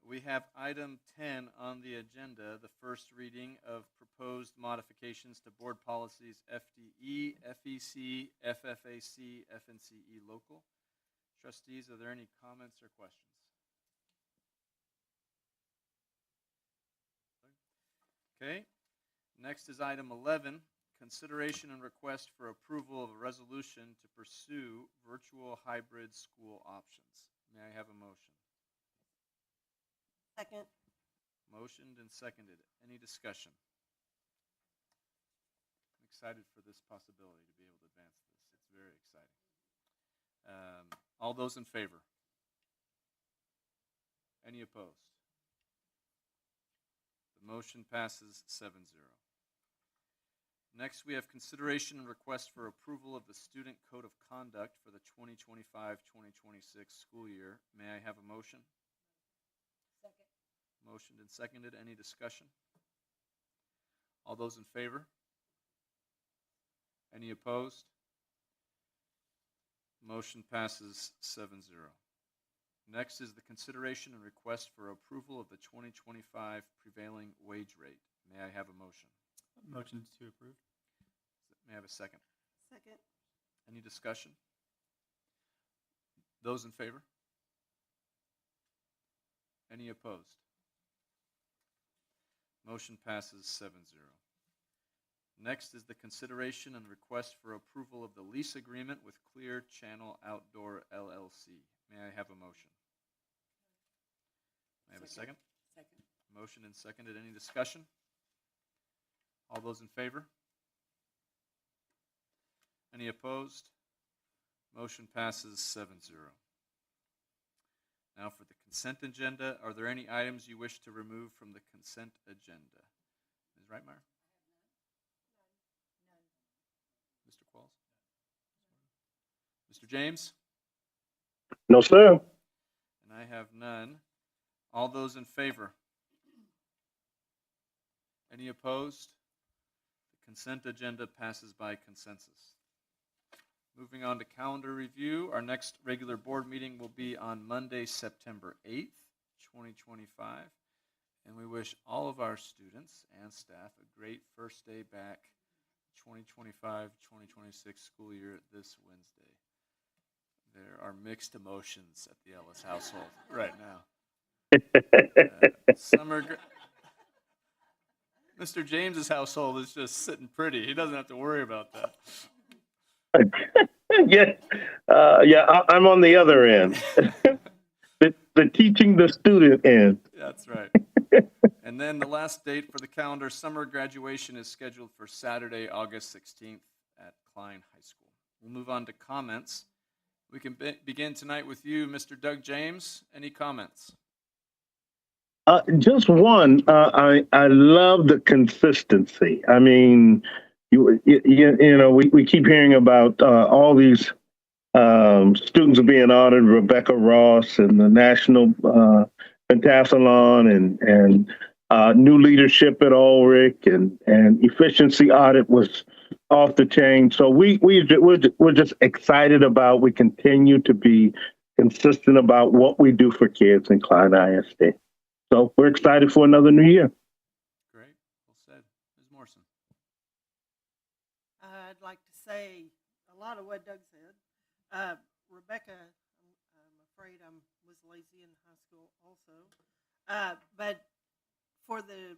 We have item 10 on the agenda, the first reading of proposed modifications to board policies FDE, FEC, FFAC, FNCE local. Trustees, are there any comments or questions? Okay. Next is item 11, consideration and request for approval of a resolution to pursue virtual hybrid school options. May I have a motion? Second. Motioned and seconded. Any discussion? I'm excited for this possibility to be able to advance this. It's very exciting. All those in favor? Any opposed? The motion passes 7-0. Next, we have consideration and request for approval of the Student Code of Conduct for the 2025-2026 school year. May I have a motion? Second. Motioned and seconded. Any discussion? All those in favor? Any opposed? Motion passes 7-0. Next is the consideration and request for approval of the 2025 prevailing wage rate. May I have a motion? Motion to approve. May I have a second? Second. Any discussion? Those in favor? Any opposed? Motion passes 7-0. Next is the consideration and request for approval of the lease agreement with Clear Channel Outdoor LLC. May I have a motion? May I have a second? Second. Motion and seconded. Any discussion? All those in favor? Any opposed? Motion passes 7-0. Now for the consent agenda, are there any items you wish to remove from the consent agenda? Ms. Reitmeyer? Mr. Qualls? Mr. James? No, sir. And I have none. All those in favor? Any opposed? The consent agenda passes by consensus. Moving on to calendar review, our next regular board meeting will be on Monday, September 8th, 2025. And we wish all of our students and staff a great first day back 2025-2026 school year this Wednesday. There are mixed emotions at the Ellis household right now. Mr. James's household is just sitting pretty. He doesn't have to worry about that. I'm on the other end. the teaching the student end. That's right. And then the last date for the calendar, summer graduation is scheduled for Saturday, August 16th at Klein High School. We'll move on to comments. We can begin tonight with you, Mr. Doug James. Any comments? Just one. I love the consistency. I mean, you know, we keep hearing about all these students are being audited, Rebecca Ross and the National Pentathlon and new leadership at Ulrich and efficiency audit was off the chain. So we're just excited about, we continue to be consistent about what we do for kids in Klein ISD. So we're excited for another new year. Great. Well said. Ms. Morrison. I'd like to say a lot of what Doug said. Rebecca, I'm afraid I was lazy in high school also. But for the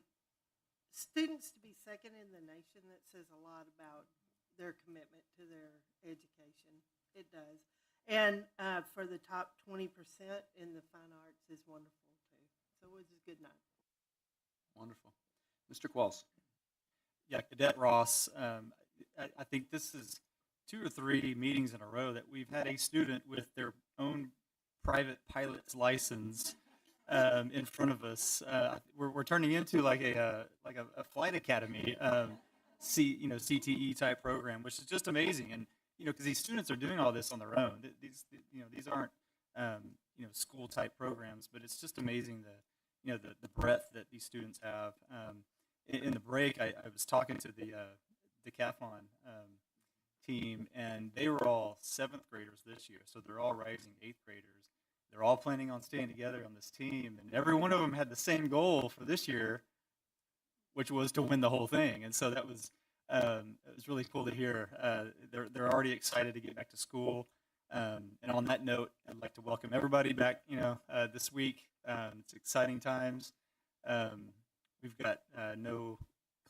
students to be second in the nation, that says a lot about their commitment to their education. It does. And for the top 20% in the fine arts is wonderful too. So it was a good night. Wonderful. Mr. Qualls. Yeah, Cadet Ross, I think this is 2 or 3 meetings in a row that we've had a student with their own private pilot's license in front of us. We're turning into like a flight academy, CTE type program, which is just amazing. And because these students are doing all this on their own. These aren't school type programs, but it's just amazing the breadth that these students have. In the break, I was talking to decathlon team, and they were all 7th graders this year, so they're all rising 8th graders. They're all planning on staying together on this team, and every one of them had the same goal for this year, which was to win the whole thing. And so that was it was really cool to hear. They're already excited to get back to school. And on that note, I'd like to welcome everybody back. This week, it's exciting times. We've got no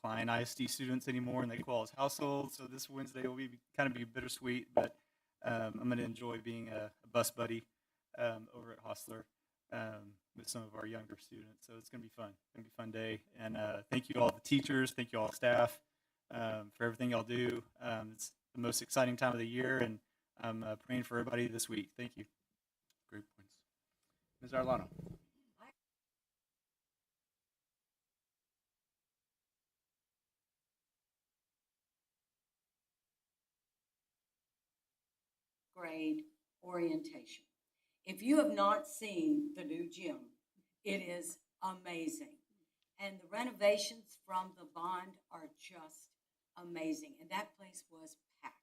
Klein ISD students anymore, and they call us households. So this Wednesday will be kind of bittersweet, but I'm going to enjoy being a bus buddy over at Hostler with some of our younger students. So it's going to be fun. It's going to be a fun day. And thank you to all the teachers. Thank you all staff for everything y'all do. It's the most exciting time of the year, and I'm praying for everybody this week. Thank you. Great points. Ms. Arlano. Grade orientation. If you have not seen the new gym, it is amazing. And the renovations from the bond are just amazing. And that place was packed.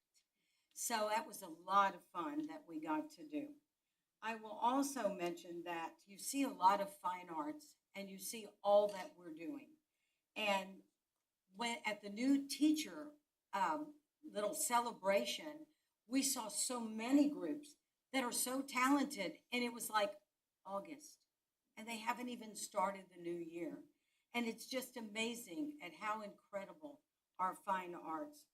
So that was a lot of fun that we got to do. I will also mention that you see a lot of fine arts and you see all that we're doing. And when at the new teacher little celebration, we saw so many groups that are so talented, and it was like August, and they haven't even started the new year. And it's just amazing at how incredible our fine arts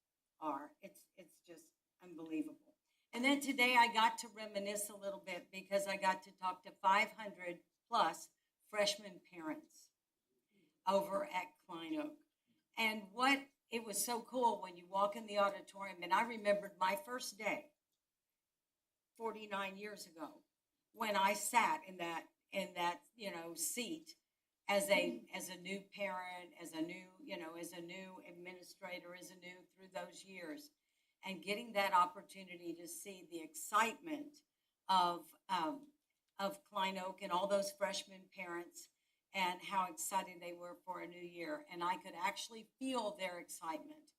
are. It's just unbelievable. And then today I got to reminisce a little bit because I got to talk to 500 plus freshman parents over at Klein Oak. And it was so cool when you walk in the auditorium, and I remembered my first day 49 years ago when I sat in that seat as a new parent, as a new administrator, as a new through those years, and getting that opportunity to see the excitement of Klein Oak and all those freshman parents and how excited they were for a new year. And I could actually feel their excitement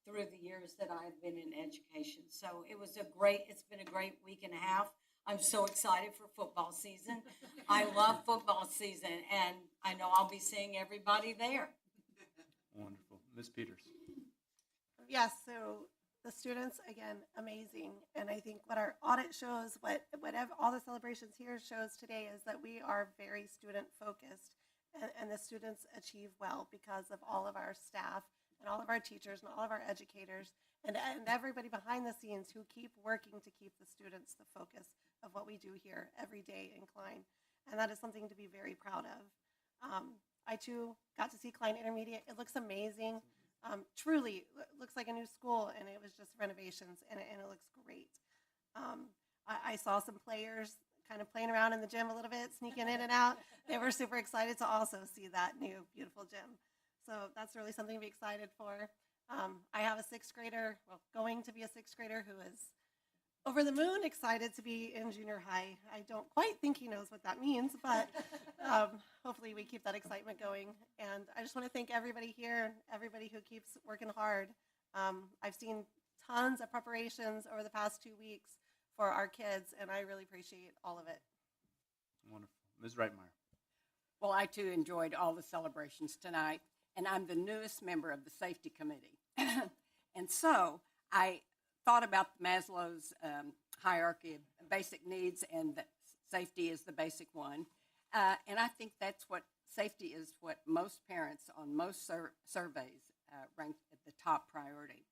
through the years that I've been in education. So it's been a great week and a half. I'm so excited for football season. I love football season, and I know I'll be seeing everybody there. Wonderful. Ms. Peters. Yes, so the students, again, amazing. And I think what our audit shows, whatever all the celebrations here shows today is that we are very student focused, and the students achieve well because of all of our staff and all of our teachers and all of our educators and everybody behind the scenes who keep working to keep the students the focus of what we do here every day in Klein. And that is something to be very proud of. I too got to see Klein Intermediate. It looks amazing. Truly looks like a new school, and it was just renovations, and it looks great. I saw some players kind of playing around in the gym a little bit, sneaking in and out. They were super excited to also see that new beautiful gym. So that's really something to be excited for. I have a 6th grader, going to be a 6th grader, who is over the moon excited to be in junior high. I don't quite think he knows what that means, but hopefully we keep that excitement going. And I just want to thank everybody here, everybody who keeps working hard. I've seen tons of preparations over the past 2 weeks for our kids, and I really appreciate all of it. Wonderful. Ms. Reitmeyer. Well, I too enjoyed all the celebrations tonight, and I'm the newest member of the safety committee. And so I thought about Maslow's hierarchy of basic needs, and that safety is the basic one. And I think that's what safety is, what most parents on most surveys rank at the top priority.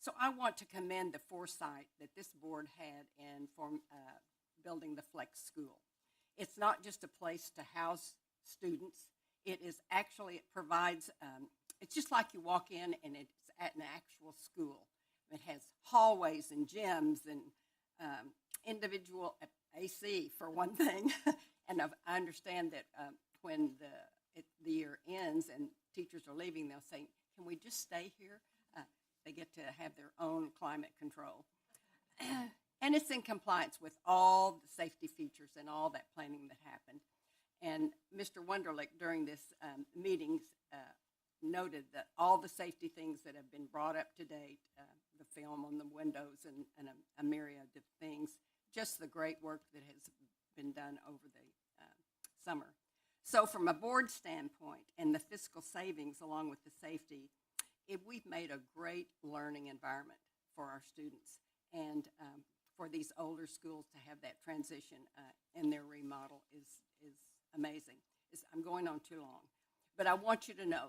So I want to commend the foresight that this board had in building the Flex School. It's not just a place to house students. It provides, it's just like you walk in and it's at an actual school. It has hallways and gyms and individual AC for one thing. And I understand that when the year ends and teachers are leaving, they'll say, can we just stay here? They get to have their own climate control. And it's in compliance with all the safety features and all that planning that happened. And Mr. Wunderlich, during this meetings, noted that all the safety things that have been brought up to date, the film on the windows and a myriad of things, just the great work that has been done over the summer. So from a board standpoint and the fiscal savings along with the safety, we've made a great learning environment for our students and for these older schools to have that transition in their remodel is amazing. I'm going on too long, but I want you to know,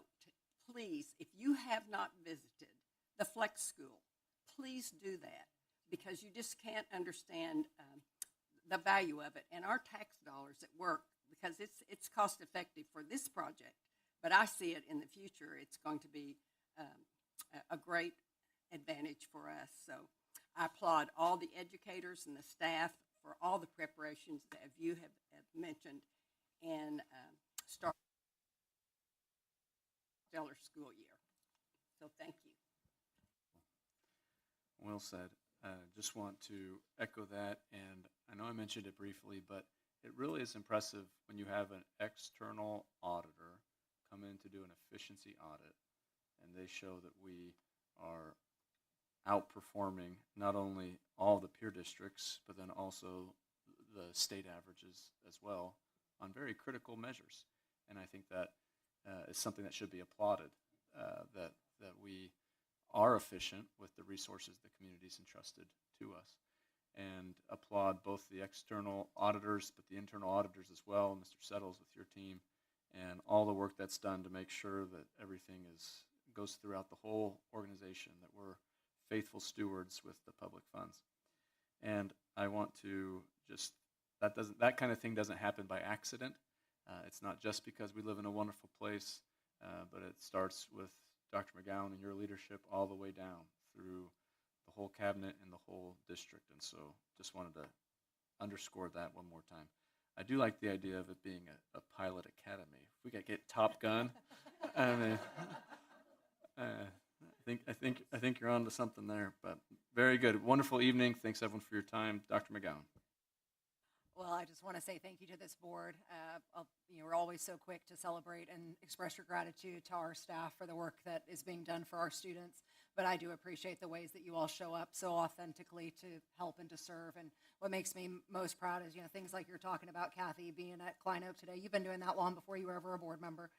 please, if you have not visited the Flex School, please do that because you just can't understand the value of it and our tax dollars at work because it's cost effective for this project, but I see it in the future. It's going to be a great advantage for us. So I applaud all the educators and the staff for all the preparations that you have mentioned and start stellar school year. So thank you. Well said. Just want to echo that, and I know I mentioned it briefly, but it really is impressive when you have an external auditor come in to do an efficiency audit, and they show that we are outperforming not only all the peer districts, but then also the state averages as well on very critical measures. And I think that is something that should be applauded, that we are efficient with the resources the community's entrusted to us. And applaud both the external auditors, but the internal auditors as well, Mr. Settles with your team, and all the work that's done to make sure that everything goes throughout the whole organization, that we're faithful stewards with the public funds. And I want to just, that kind of thing doesn't happen by accident. It's not just because we live in a wonderful place, but it starts with Dr. McGowan and your leadership all the way down through the whole cabinet and the whole district. And so just wanted to underscore that one more time. I do like the idea of it being a pilot academy. If we could get Top Gun, I mean, I think you're on to something there, but very good. Wonderful evening. Thanks everyone for your time. Dr. McGowan. Well, I just want to say thank you to this board. We're always so quick to celebrate and express your gratitude to our staff for the work that is being done for our students. But I do appreciate the ways that you all show up so authentically to help and to serve. And what makes me most proud is, things like you're talking about, Kathy, being at Klein Oak today. You've been doing that long before you were ever a board member.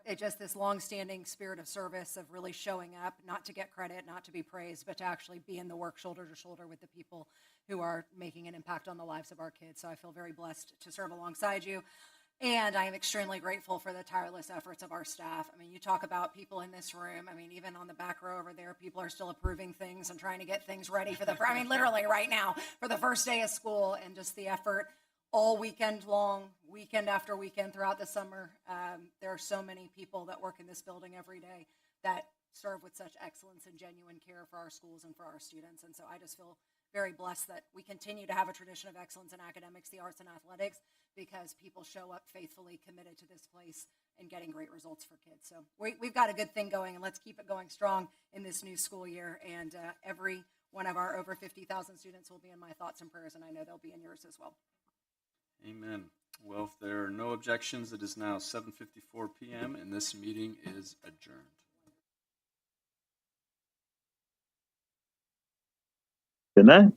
It's just this longstanding spirit of service, of really showing up, not to get credit, not to be praised, but to actually be in the work shoulder to shoulder with the people who are making an impact on the lives of our kids. So I feel very blessed to serve alongside you. And I am extremely grateful for the tireless efforts of our staff. I mean, you talk about people in this room. I mean, even on the back row over there, people are still approving things and trying to get things ready for literally right now, for the first day of school, and just the effort all weekend long, weekend after weekend throughout the summer. There are so many people that work in this building every day that serve with such excellence and genuine care for our schools and for our students. And so I just feel very blessed that we continue to have a tradition of excellence in academics, the arts, and athletics, because people show up faithfully committed to this place and getting great results for kids. So we've got a good thing going, and let's keep it going strong in this new school year. And every one of our over 50,000 students will be in my thoughts and prayers, and I know they'll be in yours as well. Amen. Well, if there are no objections, it is now 7:54 p.m. and this meeting is adjourned. Good night.